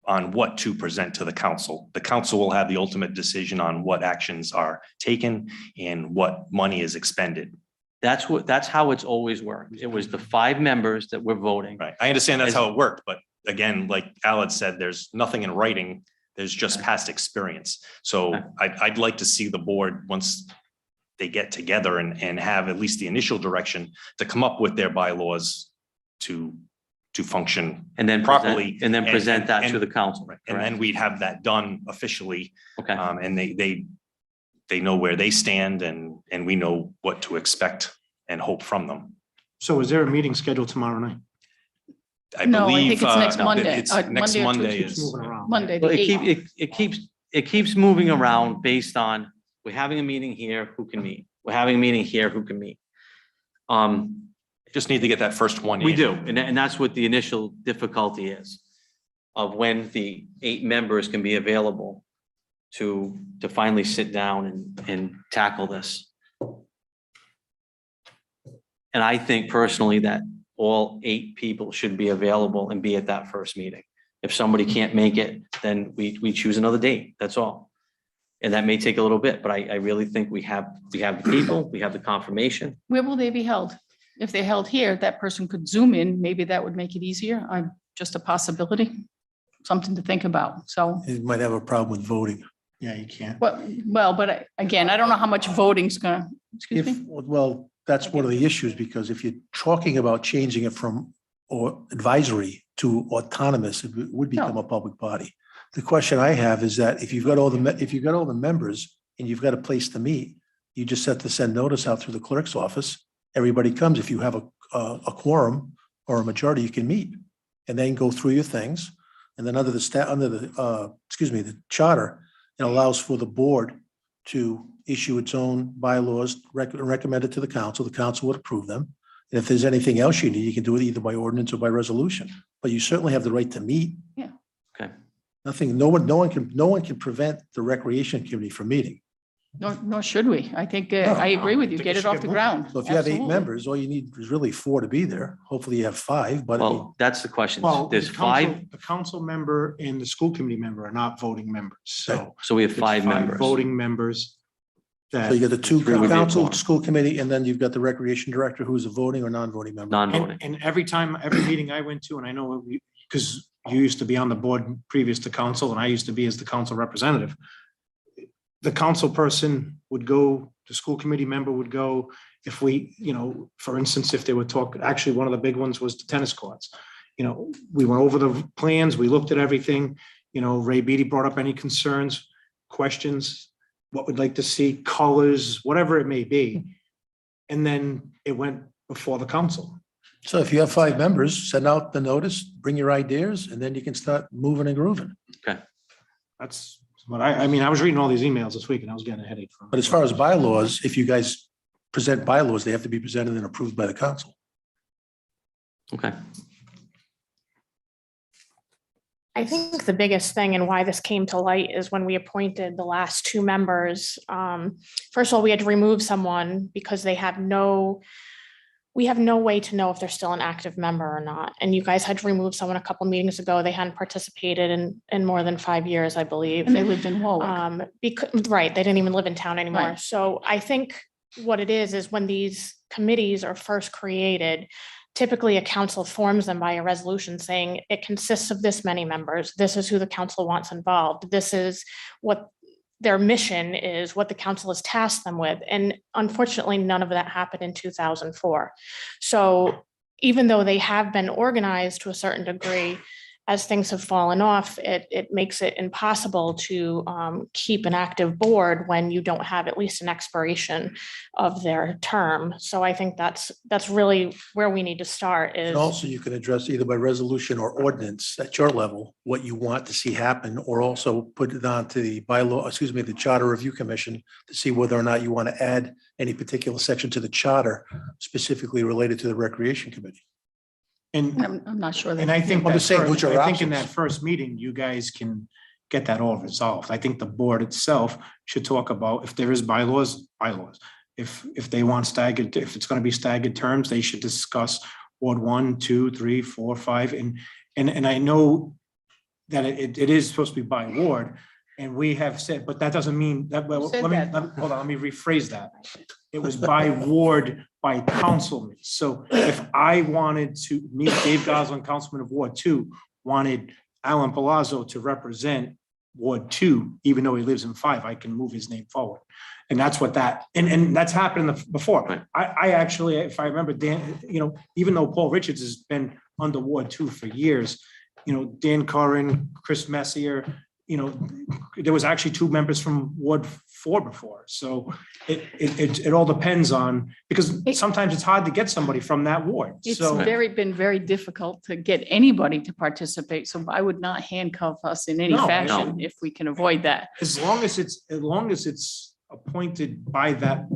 on what to present to the council. The council will have the ultimate decision on what actions are taken and what money is expended. That's how it's always worked. It was the 5 members that were voting. Right. I understand that's how it worked, but again, like Al said, there's nothing in writing. There's just past experience. So I'd like to see the board, once they get together and have at least the initial direction, to come up with their bylaws to function And then properly. and then present that to and- the council. And then we'd have that done officially. Okay. And they know where they stand and we know what to expect and hope from them. So is there a meeting scheduled tomorrow night? No, I believe, think it's next that Monday. It's Monday next or Monday Keeps is, moving around. Monday, Well, the 8th. it keeps moving around based on, we're having a meeting here, who can meet? We're having a meeting here, who can meet? just need to get that first one. We in. do, and that's what the initial difficulty is, of when the 8 members can be available to finally sit down and tackle this. And I think personally that all 8 people should be available and be at that first meeting. If somebody can't make it, then we choose another date, that's all. And that may take a little bit, but I really think we have the people, we have the confirmation. Where will they be held? If they're held here, that person could Zoom in, maybe that would make it easier. Just a possibility, something to think about. So, You might have a problem with voting. Yeah, you can't. but again, I don't know how much voting's gonna, excuse If, me? well, that's one of the issues, because if you're talking about changing it from or advisory to autonomous, it would become a public body. The question I have is that if you've got all the members and you've got a place to meet, you just have to send notice out through the clerk's office. Everybody comes. If you have a quorum or a majority, you can meet and then go through your things. And then under the charter, it allows for the board to issue its own bylaws, recommended to the council. The council would approve them. And if there's anything else you need, you can do it either by ordinance or by resolution. But you certainly have the right to meet. Yeah. Okay. Nothing, no one can prevent the recreation committee from meeting. Nor should we. I think, I agree with you. Get it off the ground. So if you have 8 Absolutely. members, all you need is really 4 to be there. Hopefully you have 5, but I mean, Well, that's the question. Well, There's the council- 5, The council member and the school committee member are not voting members, so. so we have it's 5 members. Voting members. so you got the 2 Three would be a council, quorum. school committee, and then you've got the recreation director who's a voting or non-voting member. Non-voting. And every meeting I went to, and I know, because you used to be on the board previous to council, and I used to be as the council representative. The council person would go, the school committee member would go, if we, for instance, if they were talking, actually, one of the big ones was the tennis courts. We went over the plans, we looked at everything, Ray Beatty brought up any concerns, questions, what we'd like to see, colors, whatever it may be. And then it went before the council. So if you have 5 members, send out the notice, bring your ideas, and then you can start moving and grooving. That's what I mean, I was reading all these emails this week and I was getting a headache from. But as far as bylaws, if you guys present bylaws, they have to be presented and approved by the council. Okay. I think the biggest thing and why this came to light is when we appointed the last 2 members. First of all, we had to remove someone because we have no way to know if they're still an active member or not. And you guys had to remove someone a couple meetings ago. They hadn't participated in more than 5 years, I believe. And they lived in Warwick. Right, they didn't even live in town anymore. Right. So I think what it is when these committees are first created, typically a council forms them by a resolution saying it consists of this many members. This is who the council wants involved. This is what their mission is, what the council has tasked them with. And unfortunately, none of that happened in 2004. So even though they have been organized to a certain degree, as things have fallen off, it makes it impossible to keep an active board when you don't have at least an expiration of their term. So I think that's really where we need to start is. And also you can address either by resolution or ordinance at your level, what you want to see happen, or also put it on to the the Charter Review Commission to see whether or not you want to add any particular section to the charter specifically related to the Recreation Committee. And I'm not sure. And I think, I'm just saying, which are I think in options? that first meeting, you guys can get that all resolved. I think the board itself should talk about if there is bylaws. If they want staggered, if it's going to be staggered terms, they should discuss Ward 1, 2, 3, 4, 5. And I know that it is supposed to be by ward. And we have said, but that doesn't mean that, well, said hold on, let me rephrase that. It was by ward, by councilman. So if I wanted to meet Dave Goslin, councilman of Ward 2, wanted Alan Palazzo to represent Ward 2, even though he lives in 5, I can move his name forward. And that's what and that's happened before. Right. I actually, if I remember, Dan, even though Paul Richards has been under Ward 2 for years, Dan Curran, Chris Messier, there was actually 2 members from Ward 4 before. So it all depends on, because sometimes it's hard to get somebody from that ward. It's So been very difficult to get anybody to participate, so I would not handcuff us in any No, fashion if we can avoid that. as long as it's appointed by that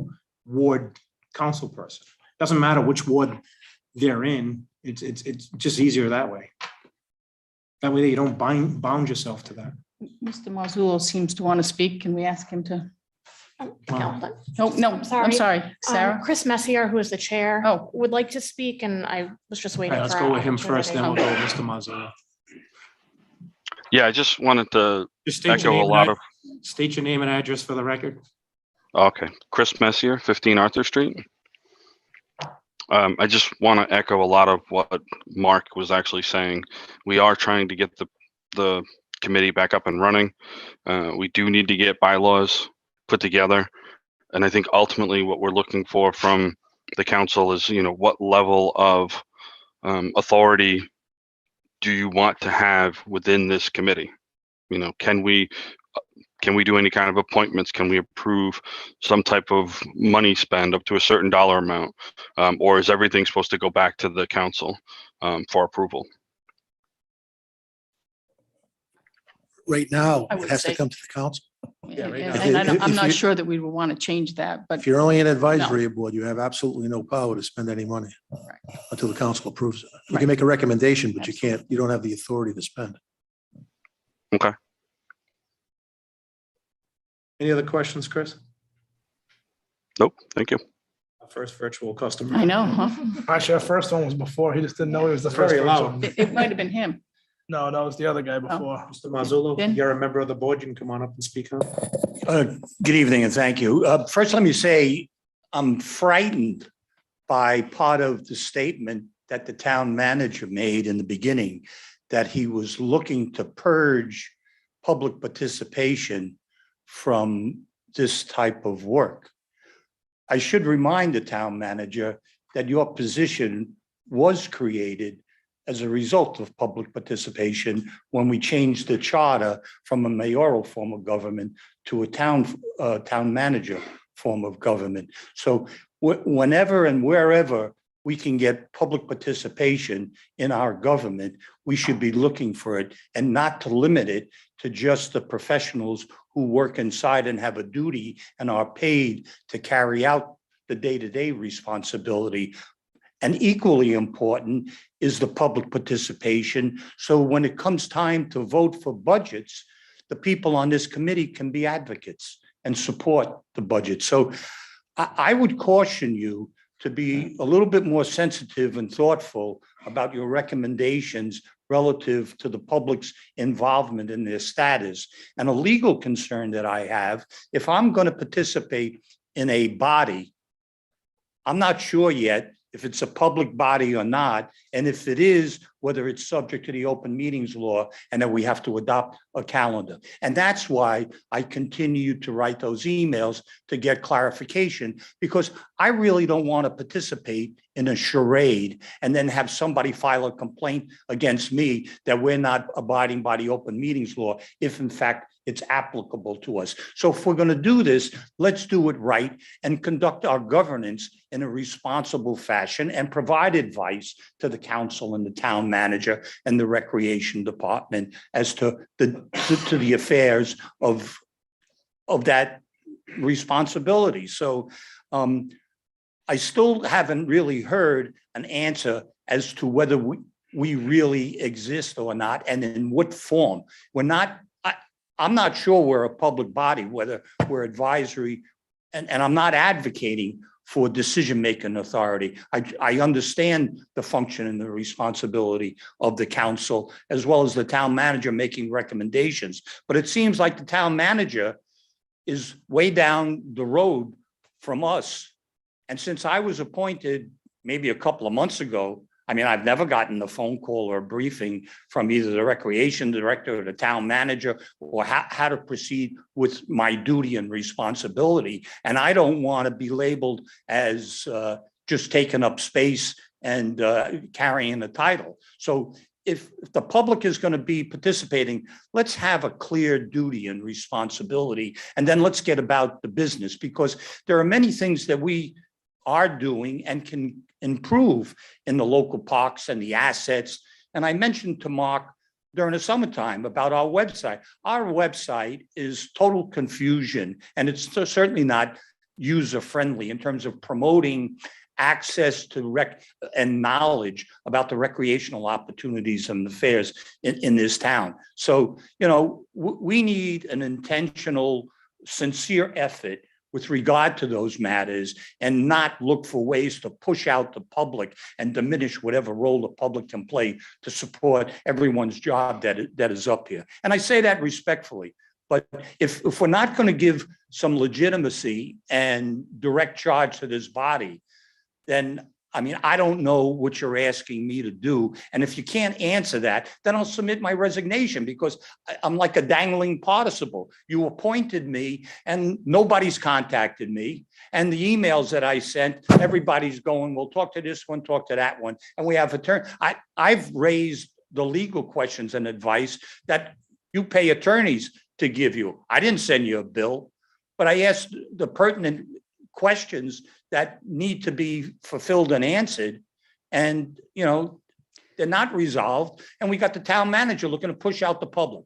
ward council person, doesn't matter which ward they're in, it's just easier that way. That way you don't bound yourself to that. Mr. Marzullo seems to want to speak. Can we ask him to? Wow. No, Sorry. I'm sorry, Sarah. Chris Messier, who is the chair, Oh. would like to speak, and I was just All waiting. right, let's for go our with him first, then we'll opportunity. go with Mr. Mazzaro. Yeah, I just wanted to Just state echo your a name lot and of, state your name and address for the record. okay, Chris Messier, 15 Arthur Street. I just want to echo a lot of what Mark was actually saying. We are trying to get the committee back up and running. We do need to get bylaws put together. And I think ultimately what we're looking for from the council is, you know, what level of authority do you want to have within this committee? You know, can we do any kind of appointments? Can we approve some type of money spend up to a certain dollar amount? Or is everything supposed to go back to the council for approval? Right now, I it would has to say- come to the council. right now. And I'm If not you- sure that we would want to change that, but If you're only an advisory board, you have absolutely no power to spend any money until the council approves it. You can Right. make a recommendation, but you don't have the authority to spend. Okay. Any other questions, Chris? Nope. Thank you. Our first virtual customer. I know, huh? Actually, our first one was before. He just didn't know he was the first Very loud. person. It might have been him. No, that was the other guy Oh. before. Mr. Mazzullo, Ben? you're a member of the board. You can come on up and speak on. Good evening and thank you. First, let me say, I'm frightened by part of the statement that the town manager made in the beginning, that he was looking to purge public participation from this type of work. I should remind the town manager that your position was created as a result of public participation when we changed the charter from a mayoral form of government to a town manager form of government. So whenever and wherever we can get public participation in our government, we should be looking for it and not to limit it to just the professionals who work inside and have a duty and are paid to carry out the day-to-day responsibility. And equally important is the public participation. So when it comes time to vote for budgets, the people on this committee can be advocates and support the budget. So I would caution you to be a little bit more sensitive and thoughtful about your recommendations relative to the public's involvement in their status. And a legal concern that I have, if I'm going to participate in a body, I'm not sure yet if it's a public body or not, and if it is, whether it's subject to the open meetings law and that we have to adopt a calendar. And that's why I continue to write those emails to get clarification, because I really don't want to participate in a charade and then have somebody file a complaint against me that we're not abiding by the open meetings law, if in fact it's applicable to us. So if we're going to do this, let's do it right and conduct our governance in a responsible fashion and provide advice to the council and the town manager and the recreation department as to the affairs of that responsibility. So I still haven't really heard an answer as to whether we really exist or not, and in what form. I'm not sure we're a public body, whether we're advisory, and I'm not advocating for decision-making authority. I understand the function and the responsibility of the council, as well as the town manager making recommendations. But it seems like the town manager is way down the road from us. And since I was appointed maybe a couple of months ago, I mean, I've never gotten a phone call or a briefing from either the recreation director or the town manager or how to proceed with my duty and responsibility. And I don't want to be labeled as just taking up space and carrying a title. So if the public is going to be participating, let's have a clear duty and responsibility, and then let's get about the business, because there are many things that we are doing and can improve in the local parks and the assets. And I mentioned to Mark during the summertime about our website. Our website is total confusion, and it's certainly not user-friendly in terms of promoting access to and knowledge about the recreational opportunities and affairs in this town. So, you know, we need an intentional, sincere effort with regard to those matters and not look for ways to push out the public and diminish whatever role the public can play to support everyone's job that is up here. And I say that respectfully. But if we're not going to give some legitimacy and direct charge to this body, then, I mean, I don't know what you're asking me to do. And if you can't answer that, then I'll submit my resignation because I'm like a dangling participle. You appointed me and nobody's contacted me. And the emails that I sent, everybody's going, we'll talk to this one, talk to that one. And we have I've raised the legal questions and advice that you pay attorneys to give you. I didn't send you a bill, but I asked the pertinent questions that need to be fulfilled and answered. And, you know, they're not resolved. And we got the town manager looking to push out the public.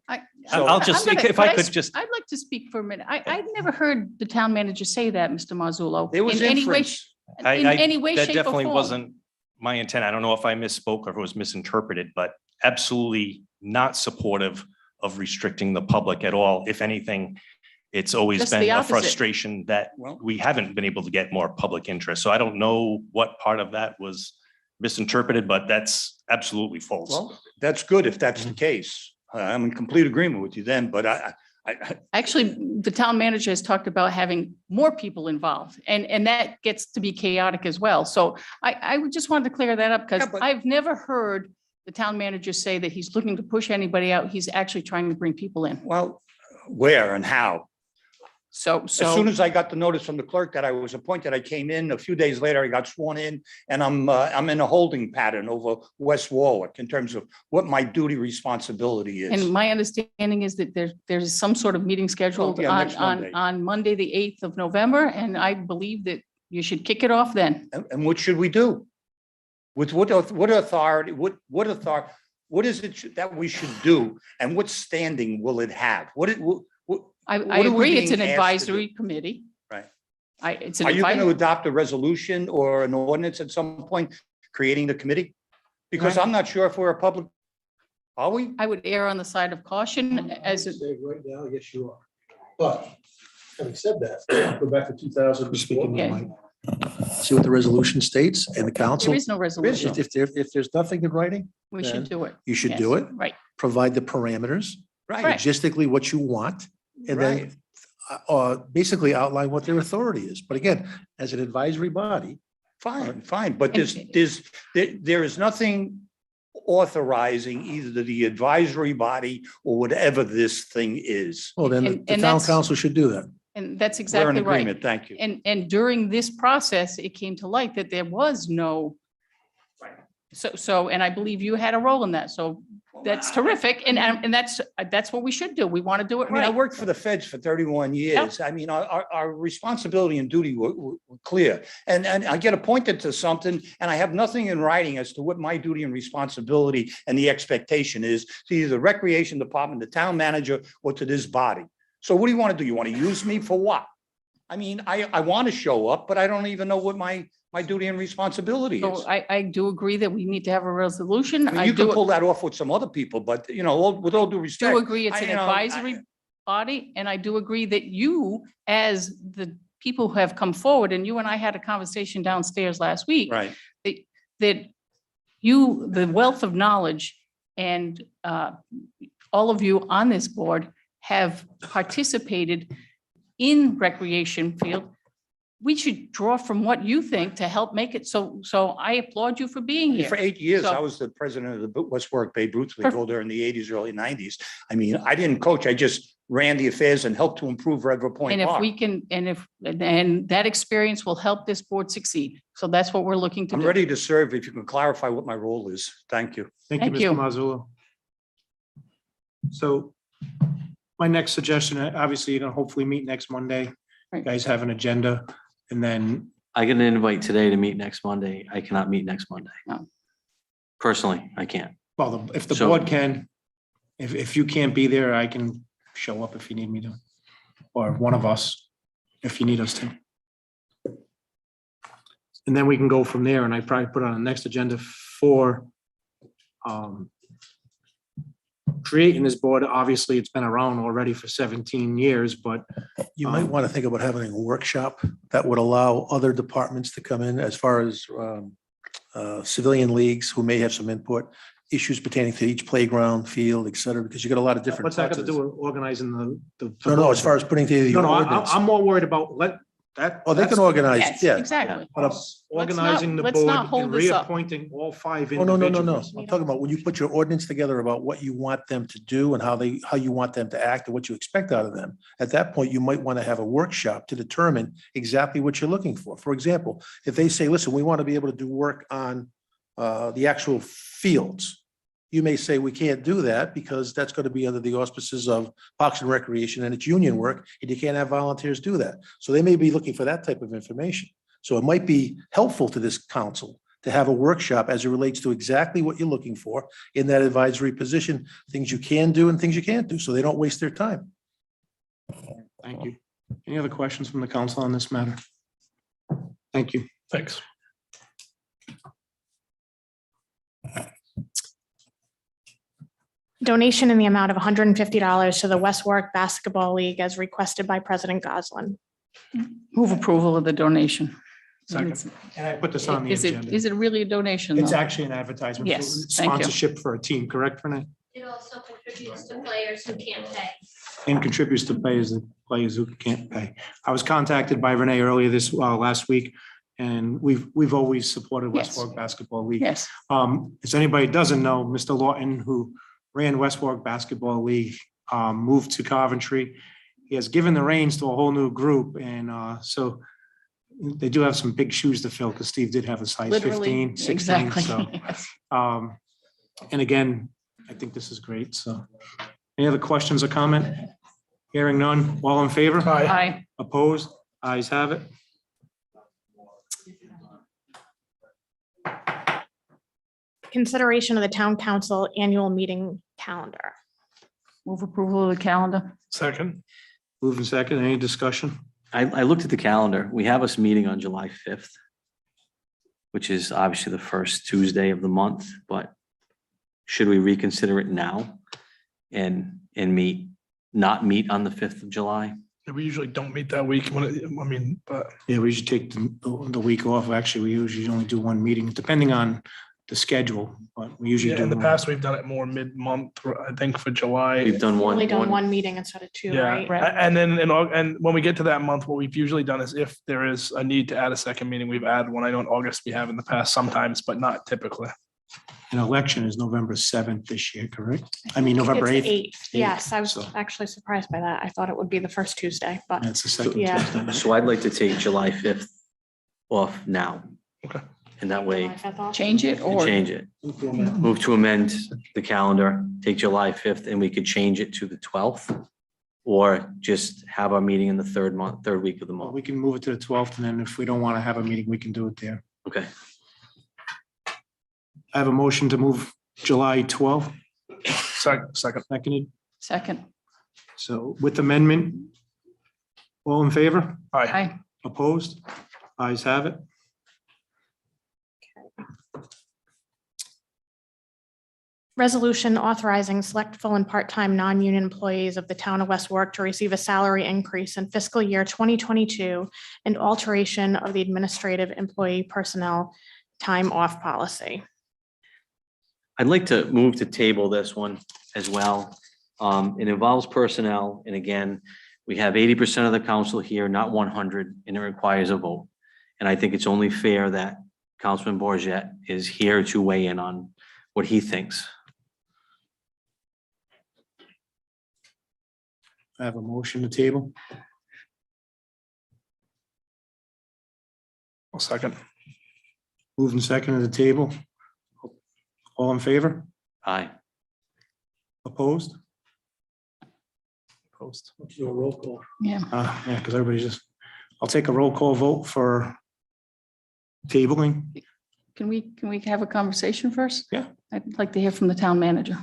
I'll just, if I could just, I'd like to speak for a minute. I've never heard the town manager say that, Mr. Marzullo. There was in any way, inference. in any way, that shape or definitely form. wasn't my intent. I don't know if I misspoke or if it was misinterpreted, but absolutely not supportive of restricting the public at all. If anything, it's always Just been the a opposite. frustration that we haven't been able to get more public interest. So I don't know what part of that was misinterpreted, but that's absolutely false. Well, that's good if that's the case. I'm in complete agreement with you then, but Actually, the town manager has talked about having more people involved and that gets to be chaotic as well. So I would just wanted to clear that up because Yeah, but- I've never heard the town manager say that he's looking to push anybody out. He's actually trying to bring people in. well, where and how? So, As soon as I got the notice from the clerk that I was appointed, I came in. A few days later, I got sworn in, and I'm in a holding pattern over West Warwick in terms of what my duty responsibility is. and my understanding is that there's some sort of meeting scheduled yeah, next on Monday. Monday, the 8th of November, and I believe that you should kick it off then. And what should we do? With what authority, what is it that we should do, and what standing will it have? What I What are we agree, it's an being asked to do? advisory committee. Right. It's an Are you going to advisory. adopt a resolution or an ordinance at some point creating the committee? Because Right. I'm not sure if we're a public, are we? I would err on the side of caution as, Say right now, yes, you are. But having said that, go back to 2000. Yeah. See what the resolution states and the council. there is no resolution. If there's nothing in writing, We should then do it. you should Yes, do it. Right. Provide the parameters, Right. logistically what you want, and then basically outline what their authority is. But again, as an advisory body, Fine, but there is nothing authorizing either the advisory body or whatever this thing is. well, then the And town that's- council should do that. And that's We're in exactly right. agreement, thank you. And during this process, it came to light that there was no. So, and I believe you had a role in that. So that's terrific. And that's what we should do. We want to do it I mean, I right. worked for the feds for 31 years. I mean, our responsibility and duty were clear. And I get appointed to something and I have nothing in writing as to what my duty and responsibility and the expectation is to either the recreation department, the town manager, or to this body. So what do you want to do? You want to use me for what? I mean, I want to show up, but I don't even know what my duty and responsibility is. So I do agree that we need to have a resolution. I mean, I you can do pull that off with some other people, but you know, with all due respect. do agree it's an you know, advisory body, and I do agree that you, as the people who have come forward, and you and I had a conversation downstairs last week. Right. That you, the wealth of knowledge and all of you on this board have participated in recreation field. We should draw from what you think to help make it. So I applaud you for being here. For 8 years, So- I was the president of the West Warwick Babe Ruth League Perfect. all during the 80s, early 90s. I mean, I didn't coach, I just ran the affairs and helped to improve Red Point And if Park. we can, and that experience will help this board succeed. So that's what we're looking to I'm do. ready to serve if you can clarify what my role is. Thank you. Thank you, Thank you. Mr. Marzullo. So my next suggestion, obviously, you're gonna hopefully meet next Monday. You Right. guys have an agenda, and then I get an invite today to meet next Monday. I cannot meet next Monday. No. Personally, I can't. well, if the So- board can, if you can't be there, I can show up if you need me to, or one of us, if you need us to. And then we can go from there, and I probably put on the next agenda for creating this board, obviously it's been around already for 17 years, but You might want to think about having a workshop that would allow other departments to come in as far as civilian leagues who may have some input, issues pertaining to each playground, field, et cetera, because you got a lot of different. what's that parts got to of do this. with organizing the? No, as far as putting together No, the no, ordinance. I'm more worried about that. Oh, they can organize, Yes, yeah. exactly. But organizing the let's board not hold and this up. reappointing all 5 Oh, no. individuals. I'm talking about when you put your ordinance together about what you want them to do and how you want them to act and what you expect out of them. At that point, you might want to have a workshop to determine exactly what you're looking for. For example, if they say, listen, we want to be able to do work on the actual fields. You may say, we can't do that because that's going to be under the auspices of Parks and Recreation and it's union work, and you can't have volunteers do that. So they may be looking for that type of information. So it might be helpful to this council to have a workshop as it relates to exactly what you're looking for in that advisory position, things you can do and things you can't do, so they don't waste their time. Thank you. Any other questions from the council on this matter? Thank you. Thanks. Donation in the amount of $150 to the West Warwick Basketball League as requested by President Goslin. Move approval of the donation. Second. And I put this on the Is agenda. it really a donation? It's though? actually an advertisement. for Yes, thank you. Sponsorship for a team, correct, Renee? It also contributes to players who can't pay. And contributes to players who can't pay. I was contacted by Renee earlier last week, and we've always supported West Yes. Warwick Basketball League. Yes, If anybody doesn't know, Mr. Lawton, who ran West Warwick Basketball League, moved to Coventry. He has given the reins to a whole new group, and so they do have some big shoes to fill, because Steve did have a size literally, 15, 16, exactly. so. And again, I think this is great, so. Any other questions or comment? Hearing none, all in favor? Aye. Opposed? Ayes have it. Consideration of the town council annual meeting calendar. Move approval of the calendar. Second. Moving second, any discussion? I looked at the calendar. We have us meeting on July 5th, which is obviously the first Tuesday of the month, but should we reconsider it now and not meet on the 5th of July? We usually don't meet that week but Yeah, we should take the week off. Actually, we usually only do one meeting, depending on the schedule, but we usually yeah, do. in the one. past, we've done it more mid-month, I think for July. We've done Only done one. one meeting instead of two, Yeah, right? Right. and then, and when we get to that month, what we've usually done is if there is a need to add a second meeting, we've added one. I know in August we have in the past sometimes, but not typically. An election is November 7th this year, correct? I mean, November It's 8th. 8th. Yes, I was So- actually surprised by that. I thought it would be the first Tuesday, but That's the second Yeah. Tuesday. So I'd like to take July 5th off now. Okay. And that way, July 5th off. Change it and or? change it. Move to amend the calendar, take July 5th, and we could change it to the 12th. Or just have our meeting in the third week of the Well, month. we can move it to the 12th, and then if we don't want to have a meeting, we can do it there. Okay. I have a motion to move July 12th, Second. seconded. Second. So with amendment, all in favor? Aye. Aye. Opposed? Ayes have it. Resolution authorizing select full and part-time non-union employees of the town of West Warwick to receive a salary increase in fiscal year 2022 and alteration of the administrative employee personnel time off policy. I'd like to move to table this one as well. It involves personnel, and again, we have 80% of the council here, not 100, and it requires a vote. And I think it's only fair that Councilman Bourget is here to weigh in on what he thinks. I have a motion to table. I'll second. Moving second to the table. All in favor? Aye. Opposed? Post. Let's do a roll call. Yeah. Yeah, because everybody's just, I'll take a roll call vote for tabling. Can we have a conversation first? Yeah. I'd like to hear from the town manager.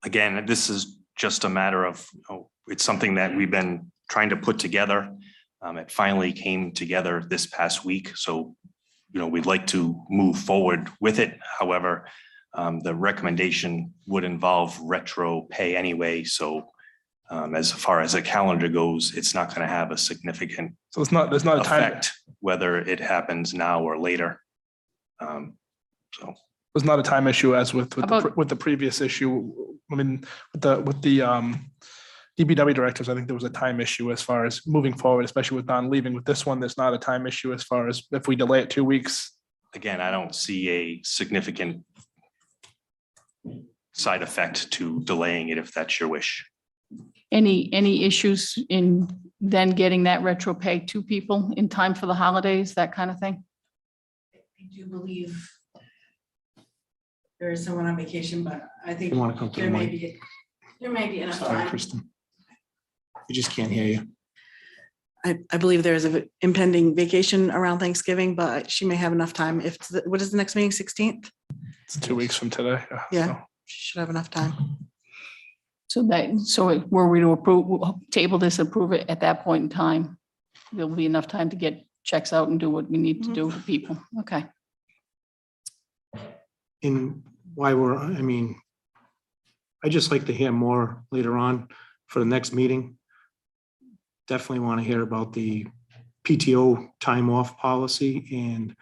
Again, this is just a matter of, it's something that we've been trying to put together. It finally came together this past week, so, we'd like to move forward with it. However, The recommendation would involve retro pay anyway, so as far as a calendar goes, it's not going to have a significant So there's not a time, effect, whether it happens now or later. So there's not a time issue as with About- with the previous issue. I mean, with the DPW directors, I think there was a time issue as far as moving forward, especially with non-leaving. With this one, there's not a time issue as far as if we delay it 2 weeks. again, I don't see a significant side effect to delaying it if that's your wish. Any issues in then getting that retro pay to people in time for the holidays, that kind of thing? I do believe there is someone on vacation, but I think You want to come to the there may mic? be, there may be enough Sorry, time. Kristen. We just can't hear you. I believe there is an impending vacation around Thanksgiving, but she may have enough time. What is the next meeting, 16th? It's 2 weeks from today. Yeah. So, She should have enough time. So were we to approve, table this, approve it at that point in time, there'll be enough time to get checks out and do what we need to do for people. Okay. And why I just like to hear more later on for the next meeting. Definitely want to hear about the PTO time off policy and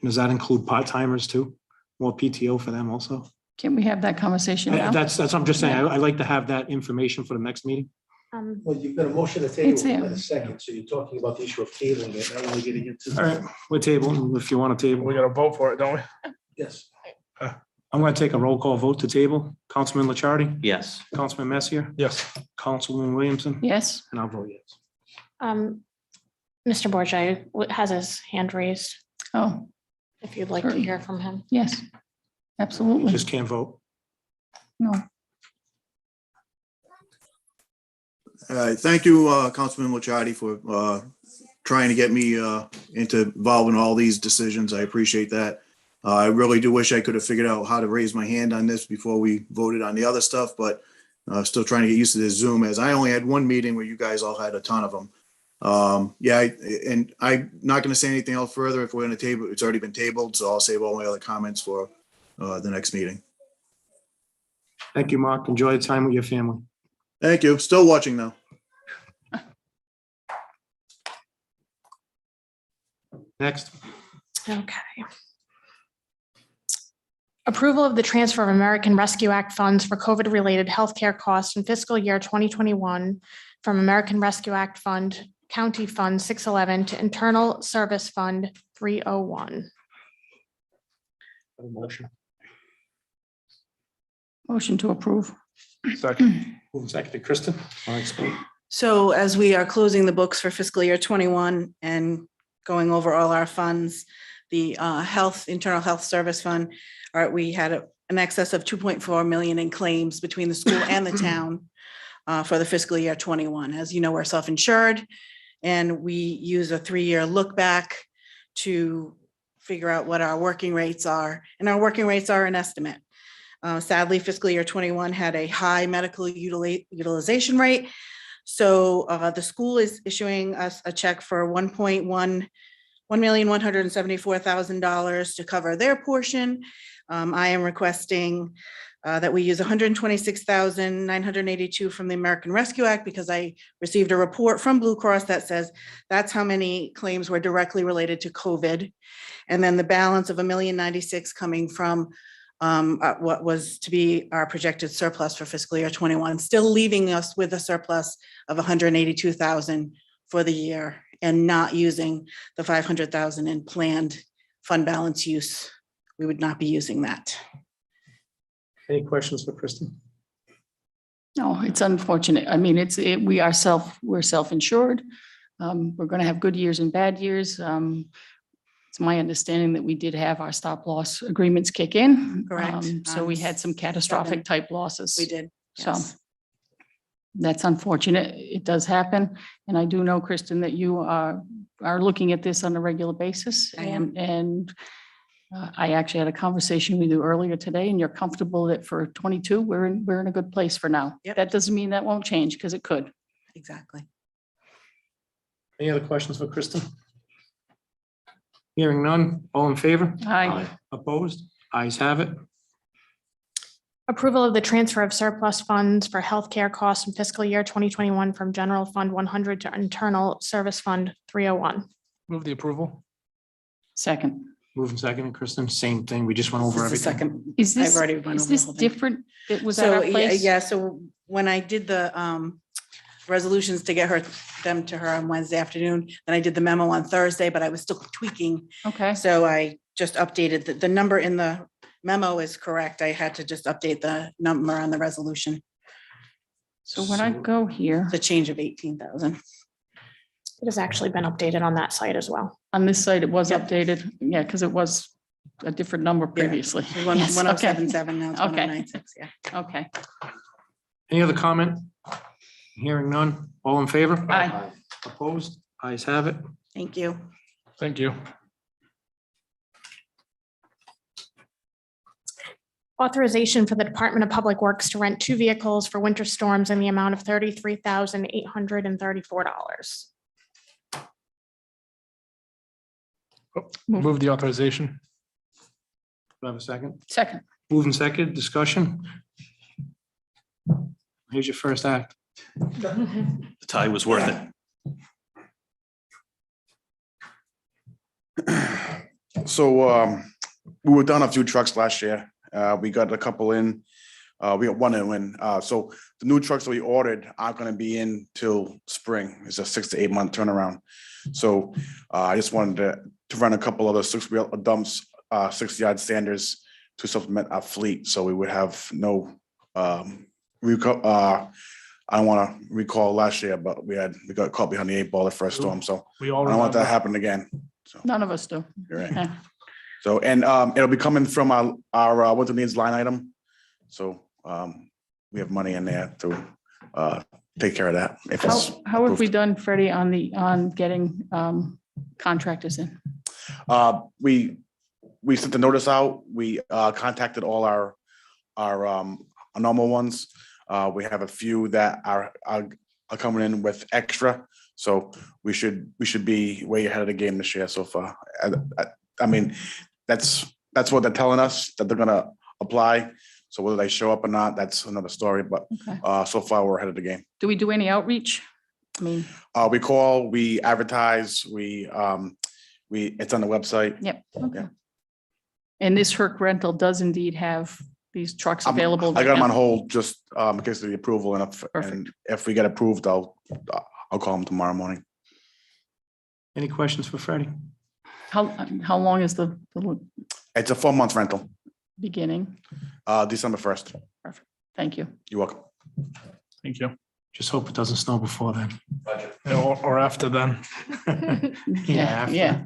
does that include part-timers too? More PTO for them also? Can we have that conversation now? That's what I'm just saying. I like to have that information for the next meeting. Well, you've got a motion to table It's there. in a second, so you're talking about the issue of tabling it, not really getting into. All right, we're tabling if you want to table. we got to vote for it, don't we? Yes. I'm going to take a roll call vote to table. Councilman Licciardi, Yes. Councilman Messier, Yes. Councilwoman Williamson, Yes, and I'll vote yes. Mr. Bourget has his hand raised, oh, if you'd like to Sure. hear from him. yes, absolutely. Just can't vote. No, Thank you, Councilman Licciardi, for trying to get me involved in all these decisions. I appreciate that. I really do wish I could have figured out how to raise my hand on this before we voted on the other stuff, but still trying to get used to this Zoom, as I only had one meeting where you guys all had a ton of them. And I'm not going to say anything else further. If we're going to table, it's already been tabled, so I'll save all my other comments for the next meeting. Thank you, Mark. Enjoy the time with your family. Thank you. Still watching now. Next. Okay. Approval of the transfer of American Rescue Act funds for COVID-related healthcare costs in fiscal year 2021 from American Rescue Act Fund, County Fund 611 to Internal Service Fund 301. Motion. motion to approve. Second. Move second. Kristen, I'll explain. So as we are closing the books for fiscal year 21 and going over all our funds, the internal health service fund, we had an excess of 2.4 million in claims between the school and the town for the fiscal year 21. As you know, we're self-insured and we use a 3-year look back to figure out what our working rates are. And our working rates are an estimate. Sadly, fiscal year 21 had a high medical utilization rate. So the school is issuing us a check for $1,174,000 to cover their portion. I am requesting that we use $126,982 from the American Rescue Act because I received a report from Blue Cross that says that's how many claims were directly related to COVID. And then the balance of $1,096,000 coming from what was to be our projected surplus for fiscal year 21, still leaving us with a surplus of $182,000 for the year and not using the $500,000 in planned fund balance use. We would not be using that. Any questions for Kristen? No, it's unfortunate. I mean, we're self-insured. We're going to have good years and bad years. It's my understanding that we did have our stop loss agreements kick in. Correct. So we had some catastrophic type losses. We did. So Yes. that's unfortunate. It does happen. And I do know, Kristen, that you are looking at this on a regular basis. I am. And I actually had a conversation with you earlier today and you're comfortable that for 22, we're in a good place for now. Yep. That doesn't mean that won't change because it could. Exactly. Any other questions for Kristen? Hearing none, all in favor? Aye. Opposed? Ayes have it. Approval of the transfer of surplus funds for healthcare costs in fiscal year 2021 from general fund 100 to internal service fund 301. Move the approval. Second. Moving second, Kristen, same thing. We just went over This is the everything. second. Is I've this, already run is over this the whole thing. different? It was at So, our place? yeah, so when I did the resolutions to get them to her on Wednesday afternoon, then I did the memo on Thursday, but I was still tweaking. Okay, So I just updated the number in the memo is correct. I had to just update the number on the resolution, so when I go here, the change of 18,000. It has actually been updated on that site as well. on this site, it was Yep. updated. Yeah, because it was a different number previously. Yes, okay. 1077 now, it's Okay. 1096, yeah. Okay, Any other comment? Hearing none. All in favor? aye. Opposed? Ayes have it. Thank you. Thank you. Authorization for the Department of Public Works to rent 2 vehicles for winter storms in the amount of $33,834. Move the authorization. Do I have a second? Second. Moving second, discussion. Here's your first act. The tie was worth it. So we were down a few trucks last year. We got a couple in. We got one in. So the new trucks that we ordered aren't going to be in till spring. It's a 6 to 8 month turnaround. So I just wanted to run a couple of the 6-wheel dumps, 60-yard standers to supplement our fleet. So we would have no I don't want to recall last year, but we got caught behind the 8 ball the first storm. So We all I don't want that to remember. happen again. So None of us do. you're right. Yeah. So, and it'll be coming from our winter needs line item. So we have money in there to take care of that. If it's How have we approved. done, Freddie, on getting contractors in? We sent the notice out. We contacted all our normal ones. We have a few that are coming in with extra. So we should be way ahead of the game this year so far. I mean, that's what they're telling us, that they're gonna apply. So whether they show up or not, that's another story. But Okay. so far we're ahead of the game. Do we do any outreach? I mean, We call, we advertise, it's on the website. yep. Okay. Yeah. And this Herc rental does indeed have these trucks available. I right got them on now? hold just in case of the approval, and if we get approved, I'll call them tomorrow morning. Any questions for Freddie? How long is the It's a 4-month rental, beginning? December 1st. Thank you. You're welcome. Thank you. Just hope it doesn't snow before then. Or after then. Yeah, after. yeah.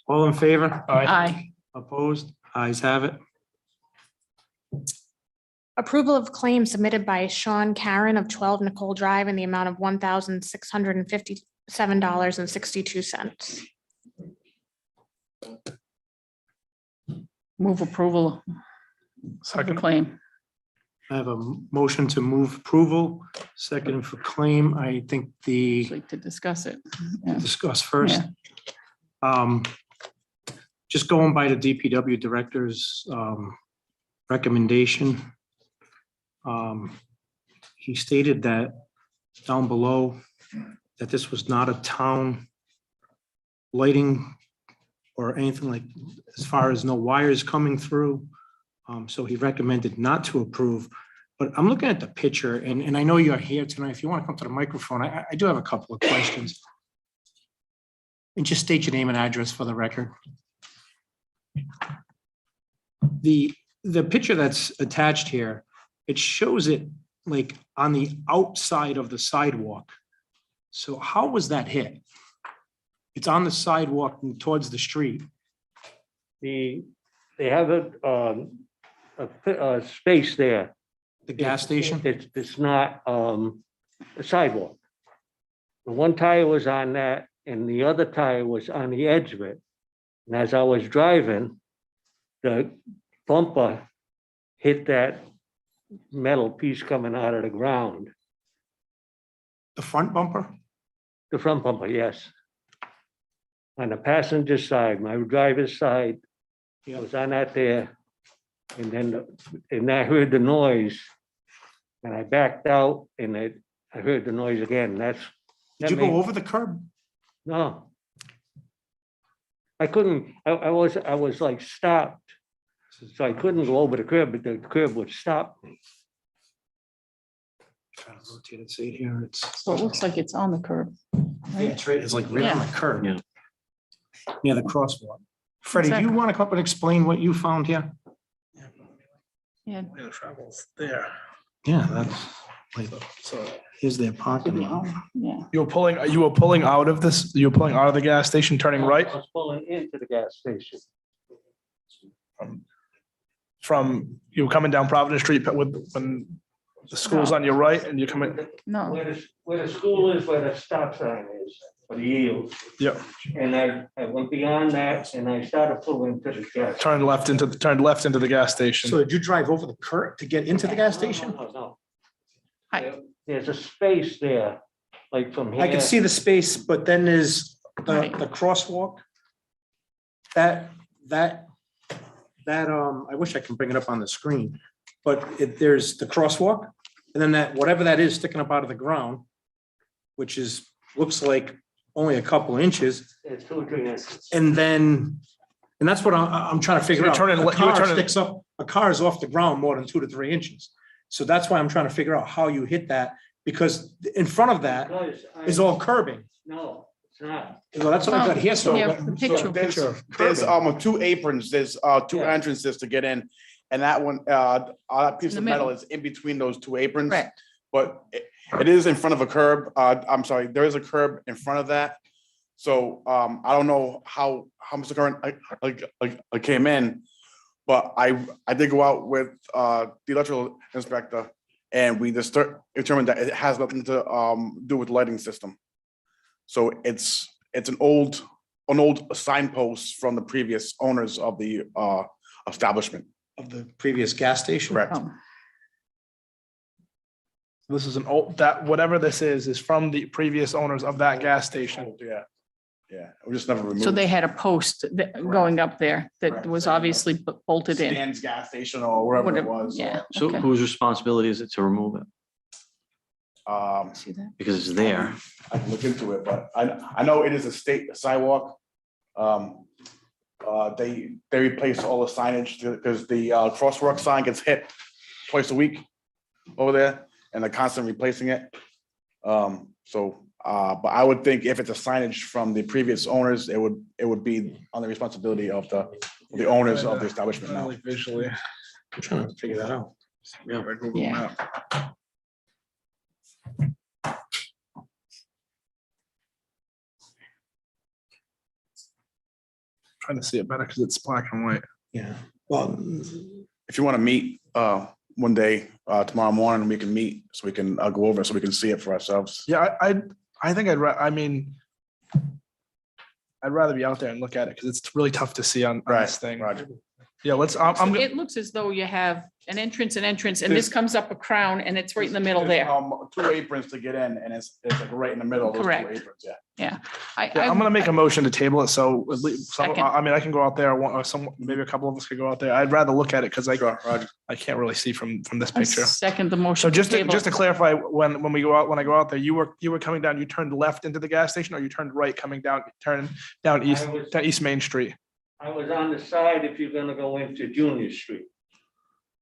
All in favor? Aye. Opposed? Ayes have it. Approval of claims submitted by Sean Karen of 12 Nicole Drive in the amount of $1,657.62. Move approval of the Second. claim. I have a motion to move approval, second for claim. I think I'd like to discuss it. Yeah. discuss first. Just going by the DPW director's recommendation. He stated that down below, that this was not a town lighting or anything like, as far as no wires coming through. So he recommended not to approve. But I'm looking at the picture, and I know you're here tonight. If you want to come to the microphone, I do have a couple of questions. And just state your name and address for the record. The picture that's attached here, it shows it like on the outside of the sidewalk. So how was that hit? It's on the sidewalk towards the street. They have a space there. The gas station? It's not a sidewalk. The one tire was on that and the other tire was on the edge of it. And as I was driving, the bumper hit that metal piece coming out of the ground. The front bumper? The front bumper, yes. On the passenger side, my driver's side, Yeah. was on that there And then, and I heard the noise. And I backed out and I heard the noise again. That's. Did you go over the curb? No. I couldn't, I was like stopped. So I couldn't go over the curb, but the curb would stop me. Trying to rotate and see it here. It's, So it looks like it's on the curb. yeah, it's right, it's like right on the curb. Yeah. Near the crosswalk. Freddie, do you Exactly. want to come up and explain what you found here? Yeah. Yeah, travels there. Yeah, that's, So here's their parking lot. Yeah. you were pulling out of this, you were pulling out of the gas station, turning right I was pulling into the gas station. from, you were coming down Providence Street with, when the school's on your right and you're coming, No, Where the school is, where the stop sign is, for the yield. yeah, And I went beyond that and I started pulling to the gas. turned left into the gas station. So did you drive over the curb to get into the gas station? No. Hi. There's a space there, like from here. I can see the space, but then there's Right. the crosswalk. That, I wish I can bring it up on the screen, but there's the crosswalk. And then that, whatever that is sticking up out of the ground, which is, looks like only a couple inches. It's 2 or 3 inches. And then, and that's what I'm trying to figure you're out. turning A le- you were car turning- sticks up, a car is off the ground more than 2 to 3 inches. So that's why I'm trying to figure out how you hit that, because in front of that Because is all curbing. No, it's not. So that's what I got here, so. Yeah, the picture. There's two aprons, there's two Yeah. entrances to get in. And that one, that piece In of the metal middle. is in between those two aprons. Correct. But it is in front of a curb. I'm sorry, there is a curb in front of that. So I don't know how Mr. Curran I came in, but I did go out with the electrical inspector and we just determined that it has nothing to do with the lighting system. So it's an old signpost from the previous owners of the establishment. Of the previous gas station? Correct. Oh, This is an old, that, whatever this is from the previous owners of that gas station. Yeah, yeah, we just never removed. So they had a post going up there that Correct. was obviously bolted in. Stan's gas station or wherever it Whatever, was. yeah. So okay. whose responsibility is it to remove it? See that? Because it's there. I can look into it, but I know it is a state sidewalk. They replace all the signage because the crosswalk sign gets hit twice a week over there and they're constantly replacing it. But I would think if it's a signage from the previous owners, it would be on the responsibility of the owners of the establishment now. Visually. I'm trying to figure that out. Yeah. right, Google Yeah. Map. Trying to see it better because it's black and white. Yeah, well, If you want to meet one day, tomorrow morning, we can meet so we can go over it so we can see it for ourselves. Yeah, I think I mean, I'd rather be out there and look at it because it's really tough to see on Right, this thing. Roger. Yeah, I'm It looks as though you have an entrance, and this comes up a crown and it's right in the middle there. Two aprons to get in and it's like right in the middle of those two Correct. aprons, yeah. Yeah. I'm gonna make a motion to table it, so at least, Second. I mean, I can go out there, or some, maybe a couple of us could go out there. I'd rather look at it because Sure, Roger. I can't really see from this I picture. second the motion. So just to table. clarify, when I go out there, you were coming down, you turned left into the gas station or you turned right coming down, turn down East Main Street? I was on the side if you're gonna go into Junior Street.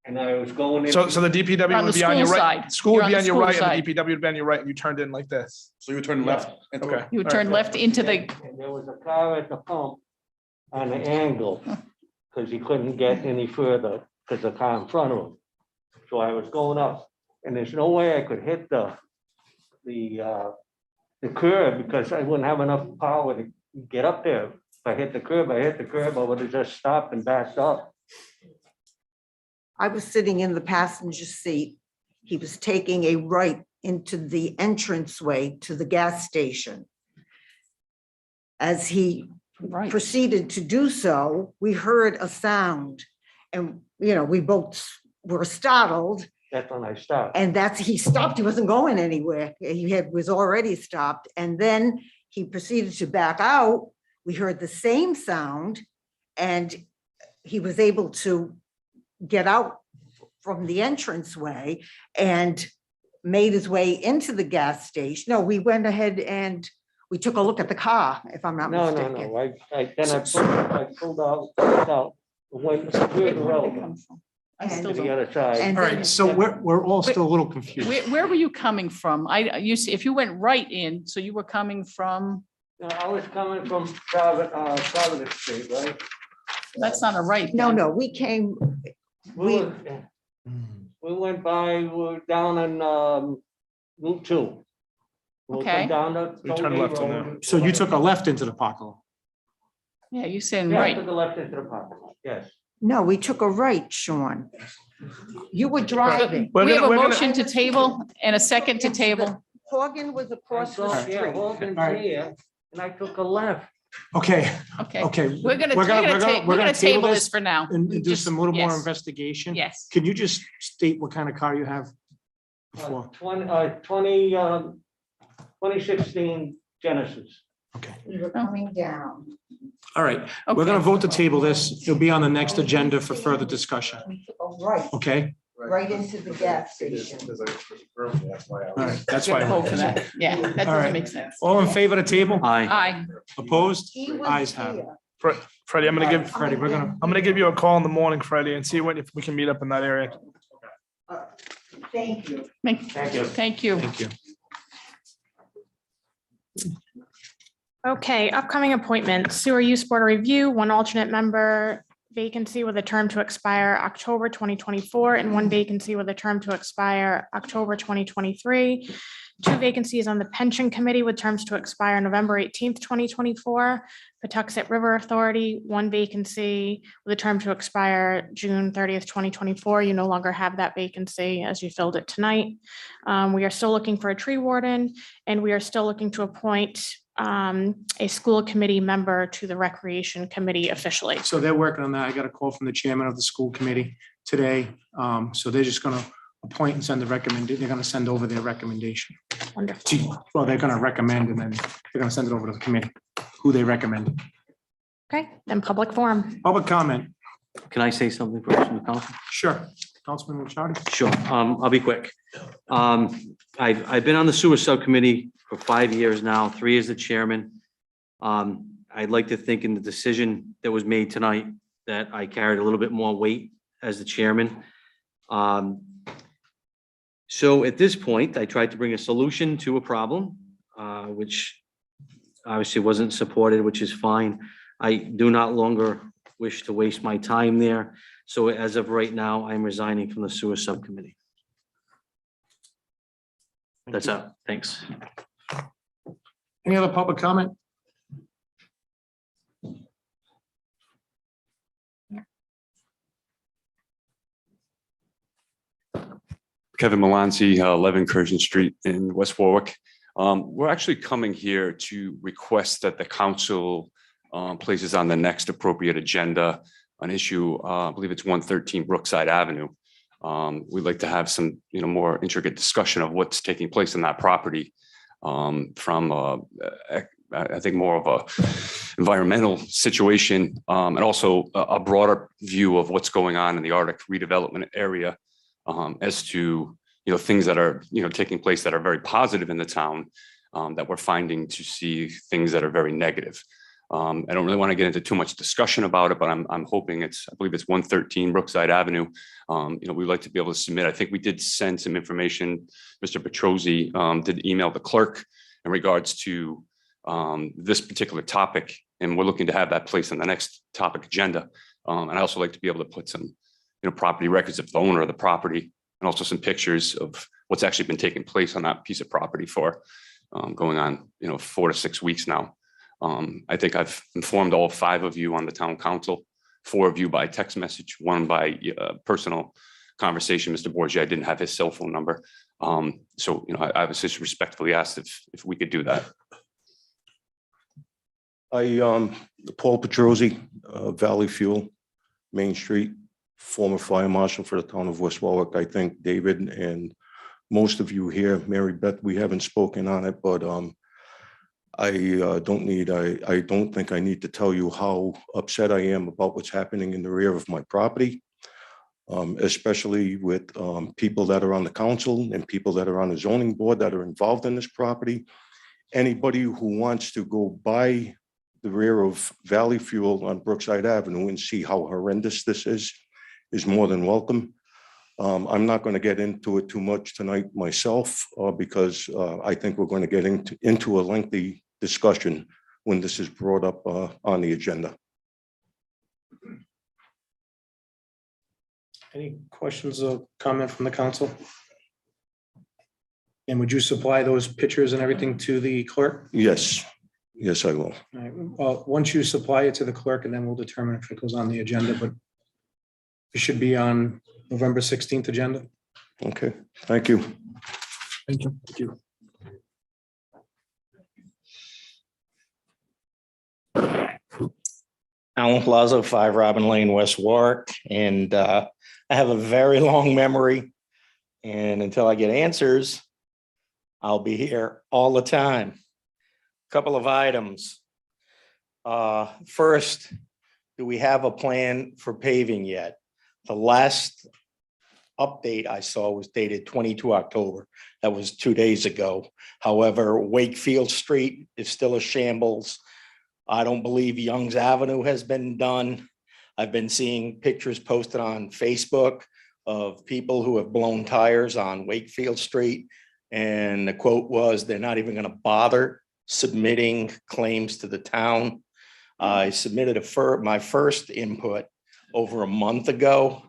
And I was going in. So the DPW On would the be on your school right, side. school would You're be on on the your school right and side. the DPW would be on your right and you turned in like this. So you turn left. into- Okay. You turn left into the, And there was a car at the pump on an angle, because he couldn't get any further, because the car in front of him. So I was going up, and there's no way I could hit the curb, because I wouldn't have enough power to get up there. If I hit the curb, I would have just stopped and backed up. I was sitting in the passenger seat. He was taking a right into the entranceway to the gas station. As he right. proceeded to do so, we heard a sound and, we both were startled. That's when I stopped. And he stopped. He wasn't going anywhere. Was already stopped. And then he proceeded to back out. We heard the same sound and he was able to get out from the entranceway and made his way into the gas station. No, we went ahead and we took a look at the car, if I'm not No, mistaken. no, no, I pulled out, went through the road I still to the don't. other side. And All right, so we're all still a little confused. Where were you coming from? If you went right in, so you were coming from, No, I was coming from Providence Street, right? that's not a right. No, then. no, we came, We we, were- we went by, we were down in Route 2. We'll come Okay. down the We turned Tollgate left on Road. So you took a left into the parking lot. Yeah, you saying Yeah, I right. took a left into the parking lot, yes. no, we took a right, Sean. You were driving. We're We have gonna- a we're gonna- motion to table and a second to table. Horgan was across the So, yeah, street. Hogan's All right. here, and I took a left. Okay, Okay. okay. We're gonna table this for now. And do Just- some little more yes. investigation. Yes. Can you just state what kind of car you have Uh, before? 2016 Genesis. Okay, We were coming down. all right. We're gonna Okay. vote to table this. It'll be on the next agenda for further discussion. We took a right, Okay, right into the gas station. all right, that's You have to vote why. for that. Yeah, that All doesn't right. make sense. All in favor of the table? Aye. Aye. Opposed? He was Ayes have it. here. Freddie, I'm gonna give, Freddie, we're gonna, I'm gonna give you a call in the morning, Freddie, and see if we can meet up in that area. Thank you. Thank you. Thank you. thank you. Okay, upcoming appointments, sewer use board of review, one alternate member vacancy with a term to expire October 2024 and one vacancy with a term to expire October 2023. Two vacancies on the pension committee with terms to expire November 18th, 2024. Patuxent River Authority, one vacancy with a term to expire June 30th, 2024. You no longer have that vacancy as you filled it tonight. We are still looking for a tree warden, and we are still looking to appoint a school committee member to the recreation committee officially. So they're working on that. I got a call from the chairman of the school committee today. So they're just gonna appoint and send the they're gonna send over their recommendation. Wonderful. Well, they're gonna recommend and then they're gonna send it over to the committee, who they recommend. Okay, then public forum. Public comment. Can I say something first from the council? Sure. Councilman Licciardi? Sure, I'll be quick. I've been on the sewer subcommittee for 5 years now, 3 as the chairman. I'd like to think in the decision that was made tonight that I carried a little bit more weight as the chairman. So at this point, I tried to bring a solution to a problem, which obviously wasn't supported, which is fine. I do not longer wish to waste my time there. So as of right now, I'm resigning from the sewer subcommittee. That's it. Thanks. Any other public comment? Kevin Melancy, 11 Curzon Street in West Warwick. We're actually coming here to request that the council places on the next appropriate agenda an issue, I believe it's 113 Brookside Avenue. We'd like to have some, more intricate discussion of what's taking place in that property from, I think, more of a environmental situation and also a broader view of what's going on in the Arctic redevelopment area as to, things that are, taking place that are very positive in the town that we're finding to see things that are very negative. I don't really want to get into too much discussion about it, but I'm hoping I believe it's 113 Brookside Avenue. We'd like to be able to submit. I think we did send some information. Mr. Petrosi did email the clerk in regards to this particular topic, and we're looking to have that placed on the next topic agenda. And I also like to be able to put some, property records of the owner of the property and also some pictures of what's actually been taking place on that piece of property for going on, 4 to 6 weeks now. I think I've informed all 5 of you on the town council, 4 of you by text message, 1 by personal conversation. Mr. Borgia, I didn't have his cell phone number. So, I was just respectfully asked if we could do that. Paul Petrosi, Valley Fuel, Main Street, former fire marshal for the town of West Warwick. I think David and most of you here, Mary Beth, we haven't spoken on it, but I don't think I need to tell you how upset I am about what's happening in the rear of my property. especially with people that are on the council and people that are on the zoning board that are involved in this property. Anybody who wants to go by the rear of Valley Fuel on Brookside Avenue and see how horrendous this is more than welcome. I'm not going to get into it too much tonight myself, because I think we're going to get into a lengthy discussion when this is brought up on the agenda. Any questions or comment from the council? And would you supply those pictures and everything to the clerk? Yes, yes, I will. All right, well, once you supply it to the clerk, and then we'll determine if it goes on the agenda, but it should be on November 16th agenda. Okay, thank you. Thank you. Thank you. Alan Plaza, 5 Robin Lane, West Warwick, and I have a very long memory. And until I get answers, I'll be here all the time. Couple of items. First, do we have a plan for paving yet? The last update I saw was dated 22 October. That was 2 days ago. However, Wakefield Street is still a shambles. I don't believe Young's Avenue has been done. I've been seeing pictures posted on Facebook of people who have blown tires on Wakefield Street. And the quote was, they're not even going to bother submitting claims to the town. I submitted my first input over a month ago.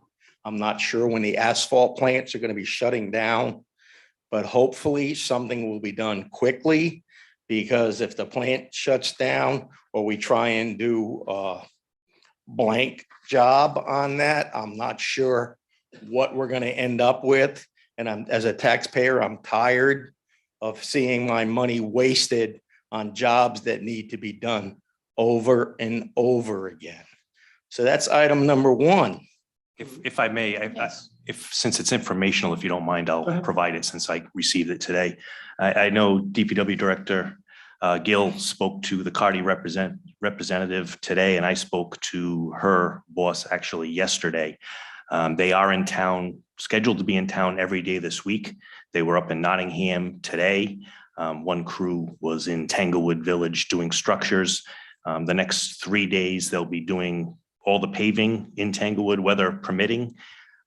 I'm not sure when the asphalt plants are going to be shutting down, but hopefully something will be done quickly, because if the plant shuts down or we try and do a blank job on that, I'm not sure what we're going to end up with. And as a taxpayer, I'm tired of seeing my money wasted on jobs that need to be done over and over again. So that's item number one. If I may, since it's informational, if you don't mind, I'll provide it since I received it today. I know DPW Director Gill spoke to the Cardi representative today, and I spoke to her boss actually yesterday. They are in town, scheduled to be in town every day this week. They were up in Nottingham today. One crew was in Tanglewood Village doing structures. The next 3 days, they'll be doing all the paving in Tanglewood, weather permitting.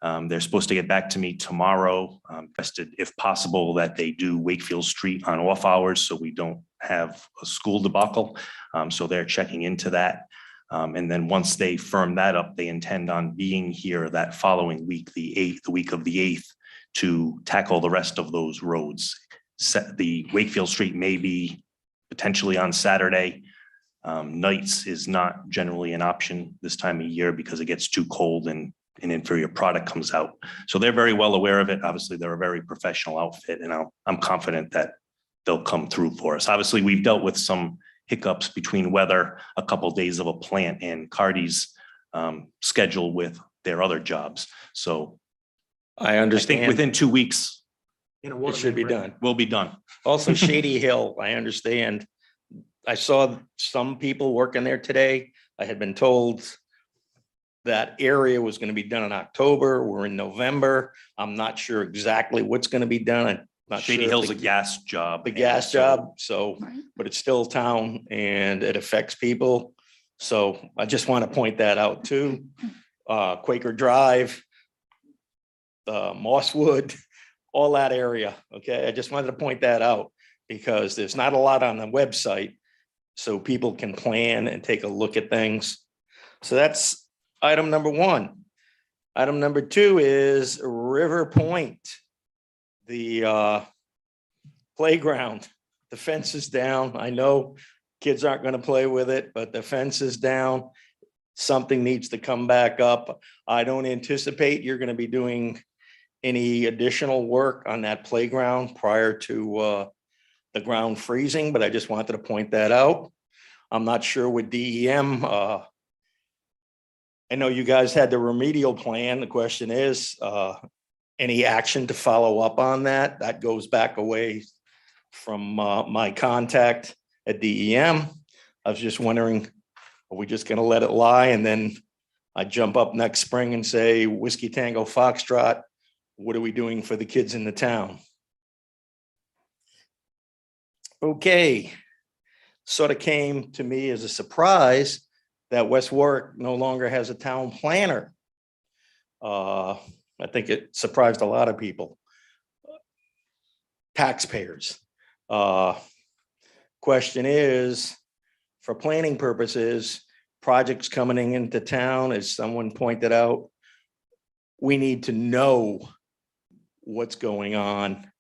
They're supposed to get back to me tomorrow, if possible, that they do Wakefield Street on off hours so we don't have a school debacle. So they're checking into that. And then once they firm that up, they intend on being here that following week, the week of the 8th, to tackle the rest of those roads. The Wakefield Street may be potentially on Saturday. Nights is not generally an option this time of year because it gets too cold and an inferior product comes out. So they're very well aware of it. Obviously, they're a very professional outfit, and I'm confident that they'll come through for us. Obviously, we've dealt with some hiccups between weather, a couple of days of a plant, and Cardi's schedule with their other jobs. So I understand. I think within 2 weeks, it should be done. We'll be done. Also, Shady Hill, I understand. I saw some people working there today. I had been told that area was going to be done in October. We're in November. I'm not sure exactly what's going to be done. I'm not Shady sure Hill's a gas job. the gas job. So, but it's still town and it affects people. So I just want to point that out too. Quaker Drive, Mosswood, all that area. Okay. I just wanted to point that out because there's not a lot on the website, so people can plan and take a look at things. So that's item number one. Item number two is River Point. The playground, the fence is down. I know kids aren't going to play with it, but the fence is down. Something needs to come back up. I don't anticipate you're going to be doing any additional work on that playground prior to the ground freezing, but I just wanted to point that out. I'm not sure with DEM. I know you guys had the remedial plan. The question is, any action to follow up on that? That goes back away from my contact at DEM. I was just wondering, are we just going to let it lie and then I jump up next spring and say, Whiskey Tango Foxtrot, what are we doing for the kids in the town? Okay, sort of came to me as a surprise that West Warwick no longer has a town planner. I think it surprised a lot of people. Taxpayers. Question is, for planning purposes, projects coming into town, as someone pointed out, we need to know what's going on.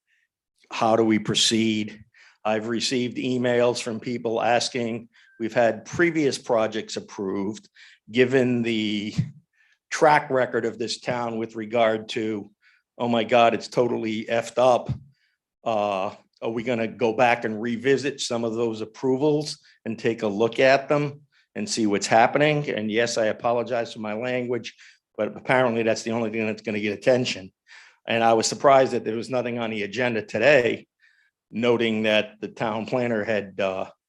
How do we proceed? I've received emails from people asking, we've had previous projects approved, given the track record of this town with regard to, oh my God, it's totally effed up. Are we gonna go back and revisit some of those approvals and take a look at them and see what's happening? And yes, I apologize for my language, but apparently that's the only thing that's gonna get attention. And I was surprised that there was nothing on the agenda today, noting that the town planner had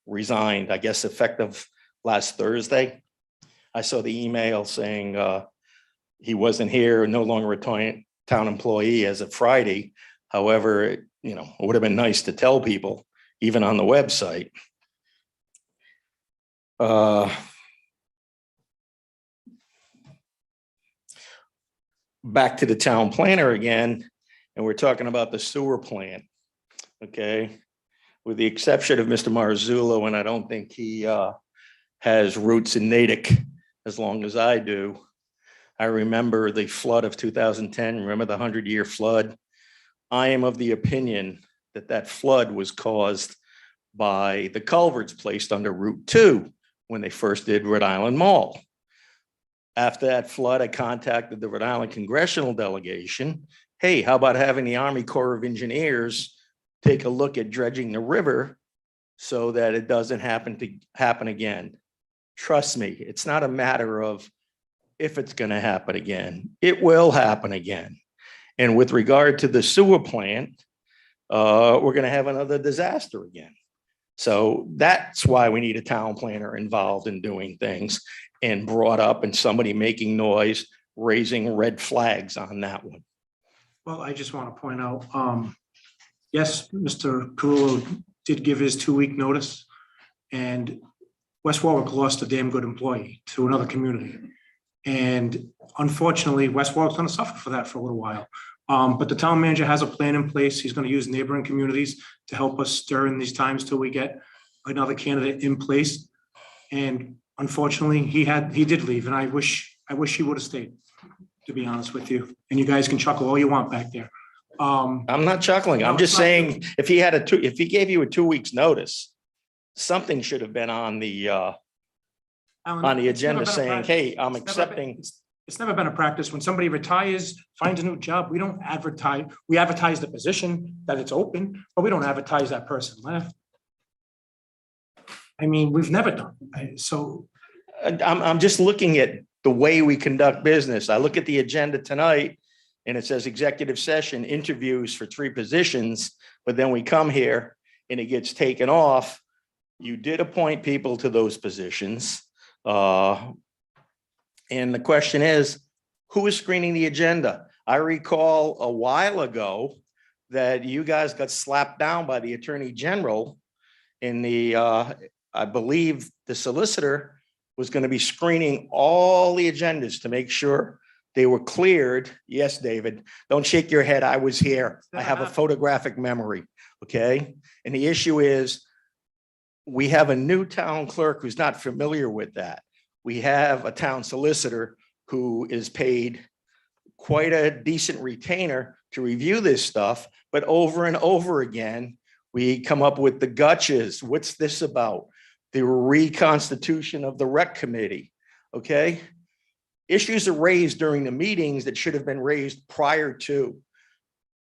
resigned, I guess effective last Thursday. I saw the email saying he wasn't here, no longer a town employee as of Friday. However, you know, it would have been nice to tell people, even on the website. Back to the town planner again, and we're talking about the sewer plant. Okay, with the exception of Mr. Marzullo, and I don't think he has roots in Natick as long as I do. I remember the flood of 2010. Remember the 100-year flood? I am of the opinion that that flood was caused by the culverts placed under Route 2 when they first did Rhode Island Mall. After that flood, I contacted the Rhode Island congressional delegation. Hey, how about having the Army Corps of Engineers take a look at dredging the river so that it doesn't happen again? Trust me, it's not a matter of if it's going to happen again. It will happen again. And with regard to the sewer plant, we're going to have another disaster again. So that's why we need a town planner involved in doing things and brought up, and somebody making noise, raising red flags on that one. Well, I just want to point out, yes, Mr. Carullo did give his 2-week notice, and West Warwick lost a damn good employee to another community. And unfortunately, West Warwick's going to suffer for that for a little while. But the town manager has a plan in place. He's going to use neighboring communities to help us during these times till we get another candidate in place. And unfortunately, he did leave, and I wish he would have stayed, to be honest with you. And you guys can chuckle all you want back there. I'm not chuckling. I'm just saying, if he gave you a 2 weeks notice, something should have been on the agenda saying, hey, I'm accepting. It's never been a practice. When somebody retires, finds a new job, we don't advertise. We advertise the position that it's open, but we don't advertise that person left. I mean, we've never done. So I'm just looking at the way we conduct business. I look at the agenda tonight and it says executive session interviews for 3 positions, but then we come here and it gets taken off. You did appoint people to those positions. And the question is, who is screening the agenda? I recall a while ago that you guys got slapped down by the Attorney General in the, I believe the solicitor was going to be screening all the agendas to make sure they were cleared. Yes, David, don't shake your head. I was here. I have a photographic memory. Okay. And the issue is, we have a new town clerk who's not familiar with that. We have a town solicitor who is paid quite a decent retainer to review this stuff, but over and over again, we come up with the gotchas. What's this about? The reconstitution of the rec committee, okay? Issues are raised during the meetings that should have been raised prior to.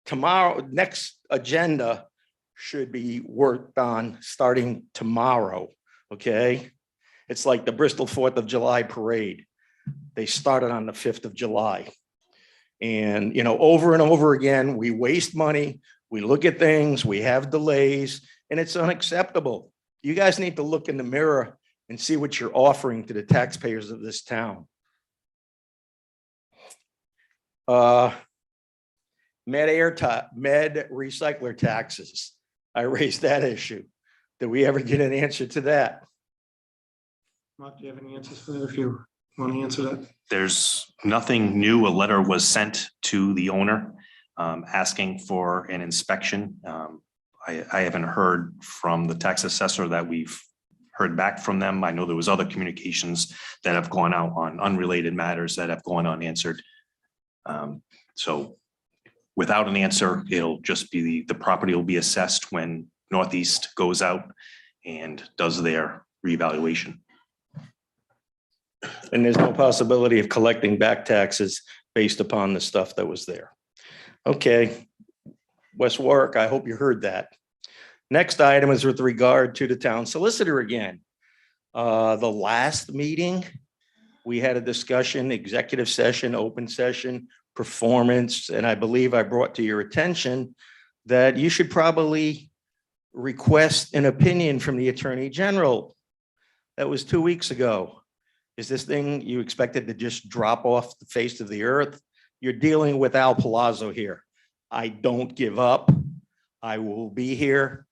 Tomorrow, next agenda should be worked on starting tomorrow, okay? It's like the Bristol 4th of July parade. They started on the 5th of July. And, you know, over and over again, we waste money, we look at things, we have delays, and it's unacceptable. You guys need to look in the mirror and see what you're offering to the taxpayers of this town. Med recycler taxes. I raised that issue. Did we ever get an answer to that? Mark, do you have any answers for that if you want to answer that? There's nothing new. A letter was sent to the owner asking for an inspection. I haven't heard from the tax assessor that we've heard back from them. I know there was other communications that have gone out on unrelated matters that have gone unanswered. So without an answer, it'll just be the property will be assessed when Northeast goes out and does their reevaluation. And there's no possibility of collecting back taxes based upon the stuff that was there. Okay, West Warwick, I hope you heard that. Next item is with regard to the town solicitor again. The last meeting, we had a discussion, executive session, open session, performance, and I believe I brought to your attention that you should probably request an opinion from the Attorney General. That was 2 weeks ago. Is this thing you expected to just drop off the face of the earth? You're dealing with Al Palazzo here. I don't give up. I will be here.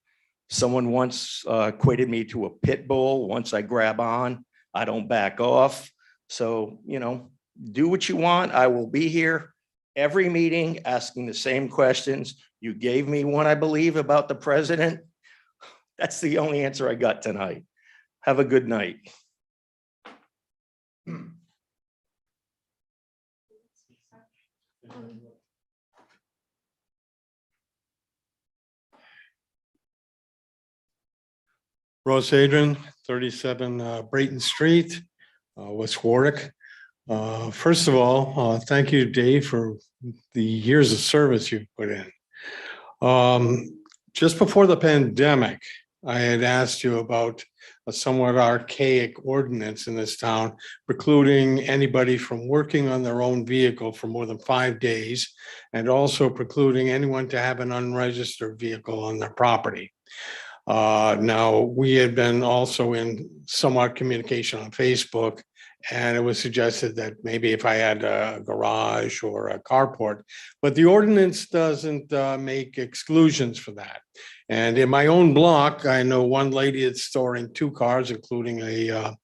Someone once equated me to a pit bull. Once I grab on, I don't back off. So, you know, do what you want. I will be here every meeting asking the same questions. You gave me one, I believe, about the president. That's the only answer I got tonight. Have a good night. Ross Adrian, 37 Brayton Street, West Warwick. First of all, thank you, Dave, for the years of service you've put in. Just before the pandemic, I had asked you about a somewhat archaic ordinance in this town precluding anybody from working on their own vehicle for more than 5 days, and also precluding anyone to have an unregistered vehicle on their property. Now, we had been also in somewhat communication on Facebook, and it was suggested that maybe if I had a garage or a carport, but the ordinance doesn't make exclusions for that. And in my own block, I know one lady that's storing 2 cars, including a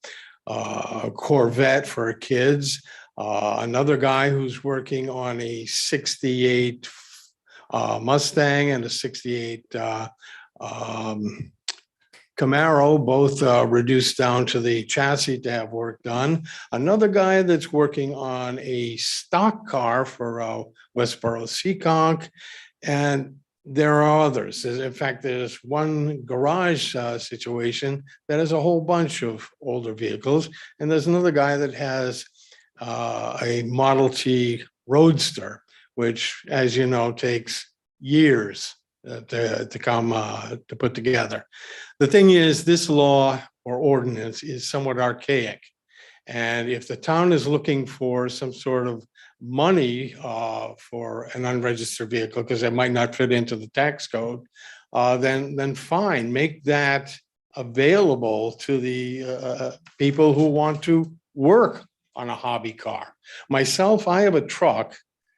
Corvette for her kids. Another guy who's working on a 68 Mustang and a 68 Camaro, both reduced down to the chassis to have work done. Another guy that's working on a stock car for Westboro Seekonk, and there are others. In fact, there's one garage situation that has a whole bunch of older vehicles, and there's another guy that has a Model T Roadster, which, as you know, takes years to come to put together. The thing is, this law or ordinance is somewhat archaic. And if the town is looking for some sort of money for an unregistered vehicle, because it might not fit into the tax code, then fine, make that available to the people who want to work on a hobby car. Myself, I have a truck,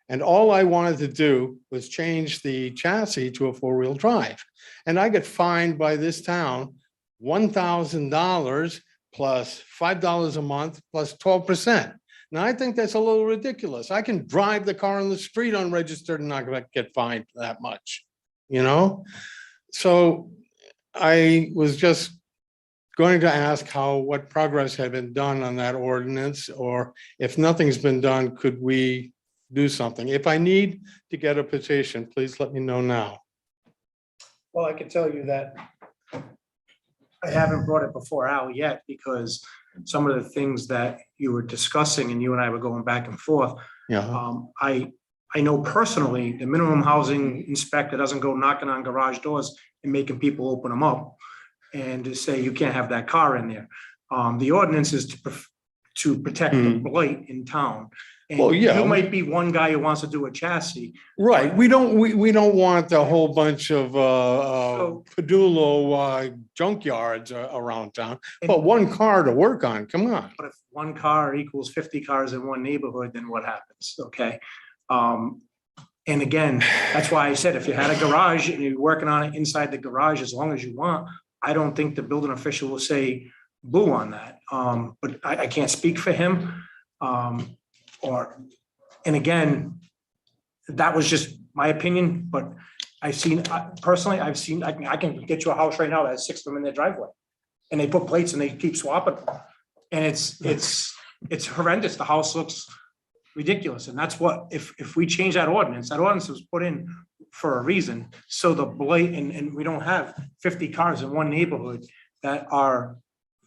and all I wanted to do was change the chassis to a 4-wheel drive. And I get fined by this town $1,000 plus $5 a month plus 12%. Now, I think that's a little ridiculous. I can drive the car on the street unregistered and not get fined that much, you know? So I was just going to ask what progress had been done on that ordinance, or if nothing's been done, could we do something? If I need to get a petition, please let me know now. Well, I can tell you that I haven't brought it before Al yet, because some of the things that you were discussing and you and I were going back and forth. Yeah. I know personally, the minimum housing inspector doesn't go knocking on garage doors and making people open them up and to say you can't have that car in there. The ordinance is to protect the blight in town. And Well, yeah. you might be one guy who wants to do a chassis. Right. We don't want a whole bunch of Padulo junkyards around town, but one car to work on. Come on. But if one car equals 50 cars in one neighborhood, then what happens? Okay. And again, that's why I said, if you had a garage and you're working on it inside the garage, as long as you want, I don't think the building official will say boo on that. But I can't speak for him. And again, that was just my opinion, but personally, I've seen, I can get you a house right now that has 6 of them in their driveway. And they put plates and they keep swapping them. And it's horrendous. The house looks ridiculous. And that's what, if we change that ordinance was put in for a reason. So the blatant, and we don't have 50 cars in one neighborhood that are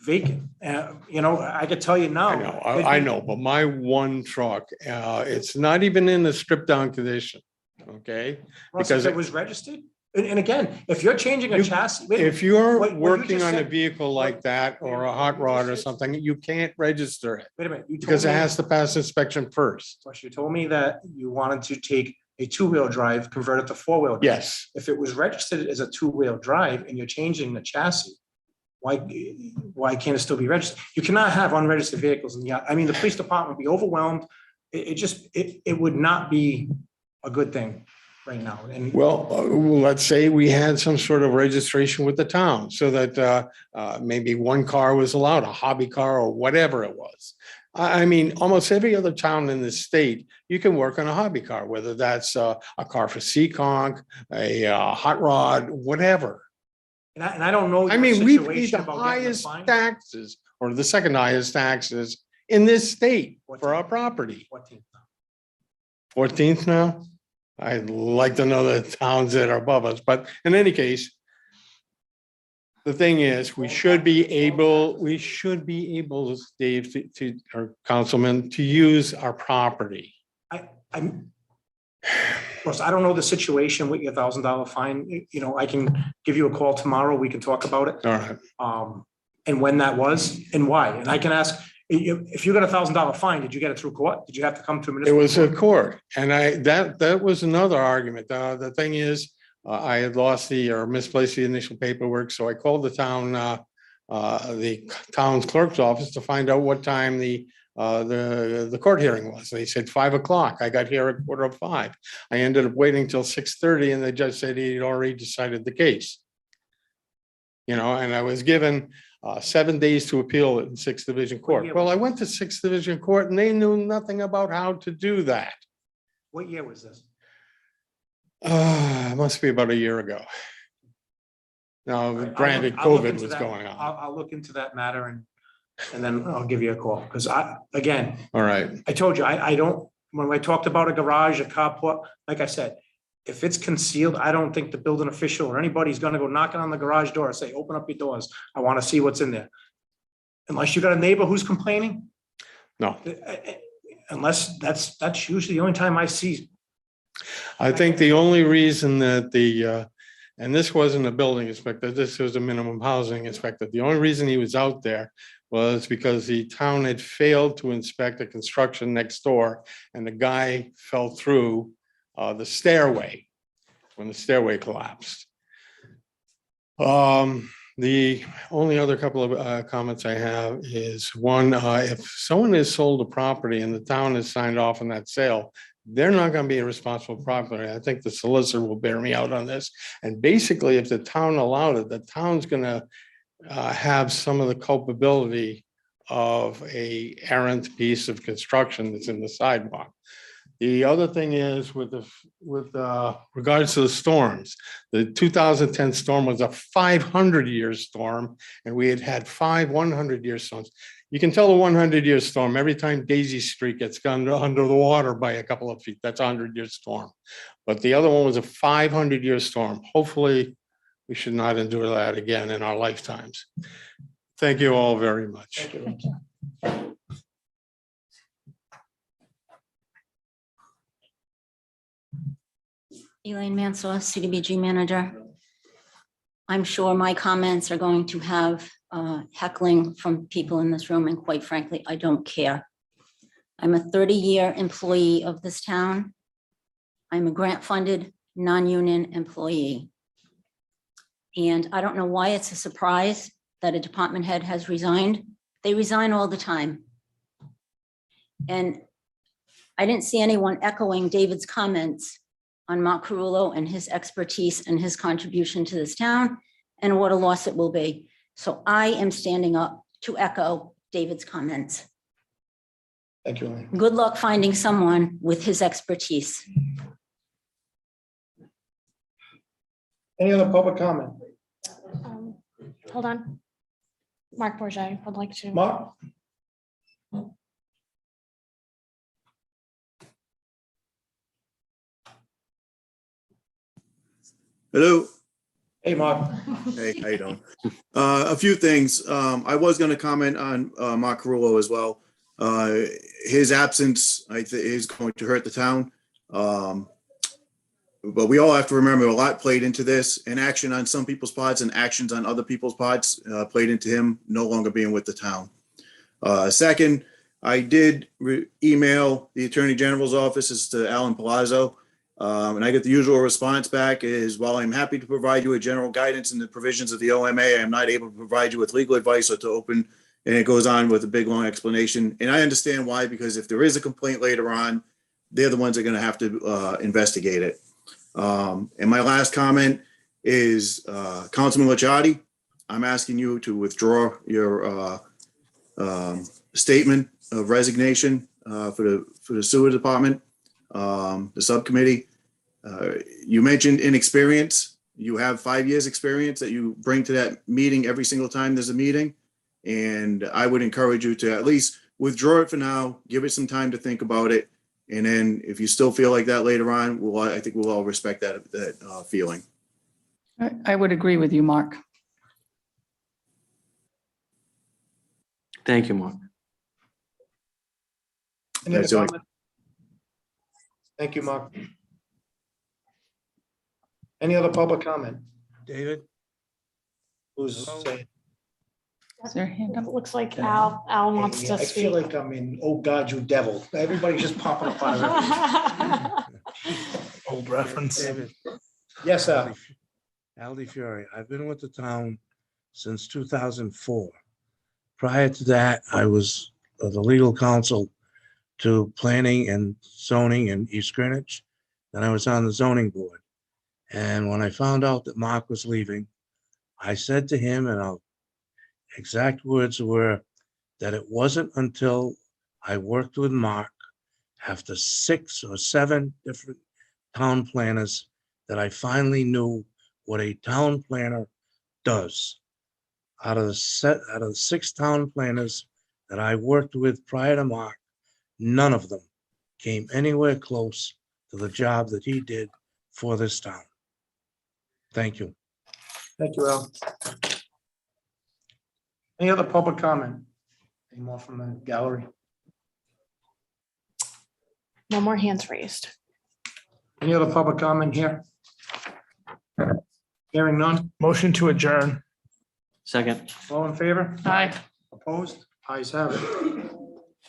vacant. I could tell you now. I know, but my one truck, it's not even in the stripped down condition, okay? Russ, Because if it was registered, and again, if you're changing a chassis. wait a minute, if you're what you working just on a said- vehicle like that or a hot rod or something, you can't register it Wait a minute. You told because it me- has to pass inspection first. Plus, you told me that you wanted to take a 2-wheel drive, convert it to 4-wheel. drive. Yes. If it was registered as a 2-wheel drive and you're changing the chassis, why can't it still be registered? You cannot have unregistered vehicles in the, the police department would be overwhelmed. It would not be a good thing right now. And Well, let's say we had some sort of registration with the town so that maybe one car was allowed, a hobby car or whatever it was. Almost every other town in the state, you can work on a hobby car, whether that's a car for Seekonk, a hot rod, whatever. and I don't know. We your pay the situation about getting a highest fine. taxes or the second highest taxes in this state for our property. 14th. 14th now? I'd like to know the towns that are above us, but in any case, the thing is, we should be able, Dave, or Councilman, to use our property. Of course, I don't know the situation with your $1,000 fine. I can give you a call tomorrow. We can talk about it. All right. And when that was and why. And I can ask, if you got a $1,000 fine, did you get it through court? Did you have to come to a It municipal? was a court, and that was another argument. The thing is, I had lost or misplaced the initial paperwork, so I called the town's clerk's office to find out what time the court hearing was. They said 5 o'clock. I got here at 4:45. I ended up waiting till 6:30, and the judge said he'd already decided the case. And I was given 7 days to appeal it in 6th Division Court. year Well, was I went to 6th Division Court, and they knew nothing about how to do that. What year was this? It must be about a year ago. Now, granted, I'll look COVID into was that. going on. I'll look into that matter and then I'll give you a call. Because All right. I told you, I don't, when I talked about a garage, a carport, like I said, if it's concealed, I don't think the building official or anybody's gonna go knocking on the garage door and say, open up your doors. I want to see what's in there. Unless you got a neighbor who's complaining. No. Unless that's usually the only time I see. I think the only reason that and this wasn't a building inspector, this was a minimum housing inspector. The only reason he was out there was because the town had failed to inspect the construction next door, and the guy fell through the stairway when the stairway collapsed. The only other couple of comments I have is one, if someone has sold a property and the town has signed off on that sale, they're not going to be a responsible property. I think the solicitor will bear me out on this. And basically, if the town allowed it, the town's going to have some of the culpability of a errant piece of construction that's in the sidewalk. The other thing is with regards to the storms, the 2010 storm was a 500-year storm, and we had 5 100-year storms. You can tell a 100-year storm every time Daisy Street gets gone under the water by a couple of feet. That's a 100-year storm. But the other one was a 500-year storm. Hopefully, we should not endure that again in our lifetimes. Thank you all very much. Thank you. Elaine Mansour, CDBG manager. I'm sure my comments are going to have heckling from people in this room, and quite frankly, I don't care. I'm a 30-year employee of this town. I'm a grant-funded, non-union employee. And I don't know why it's a surprise that a department head has resigned. They resign all the time. And I didn't see anyone echoing David's comments on Mark Carullo and his expertise and his contribution to this town and what a loss it will be. So I am standing up to echo David's comments. Thank you, Elaine. Good luck finding someone with his expertise. Any other public comment? Hold on. Mark Bourget would like to. Mark? Hello. Hey, Mark. Hey, how you doing? A few things. I was going to comment on Mark Carullo as well. His absence, I think, is going to hurt the town. But we all have to remember a lot played into this, and action on some people's parts and actions on other people's parts played into him no longer being with the town. Second, I did email the Attorney General's office as to Alan Palazzo. And I get the usual response back is, while I'm happy to provide you with general guidance in the provisions of the OMA, I am not able to provide you with legal advice or to open, and it goes on with a big, long explanation. And I understand why, because if there is a complaint later on, they're the ones that are going to have to investigate it. And my last comment is, Councilman Licciardi, I'm asking you to withdraw your statement of resignation for the sewer department, the subcommittee. You mentioned inexperience. You have 5 years experience that you bring to that meeting every single time there's a meeting. And I would encourage you to at least withdraw it for now, give it some time to think about it. And then if you still feel like that later on, I think we'll all respect that feeling. I would agree with you, Mark. Thank you, Mark. Any other That's all. comment? Thank you, Mark. Any other public comment? David? Who's Hello? saying? Is there a hand up? It looks like Al wants Yeah, to I feel speak. like I'm in, oh God, you devil. Everybody's just popping up out of everything. Old reference. David? Yes, sir. Aldi Fiore, I've been with the town since 2004. Prior to that, I was the legal counsel to planning and zoning in East Greenwich. Then I was on the zoning board. And when I found out that Mark was leaving, I said to him, and our exact words were, that it wasn't until I worked with Mark after 6 or 7 different town planners that I finally knew what a town planner does. Out of the 6 town planners that I worked with prior to Mark, none of them came anywhere close to the job that he did for this town. Thank you. Thank you, Al. Any other public comment? Any more from the gallery? No more hands raised. Any other public comment here? Hearing none. Motion to adjourn. Second. All in favor? Aye. Opposed? Ayes have it.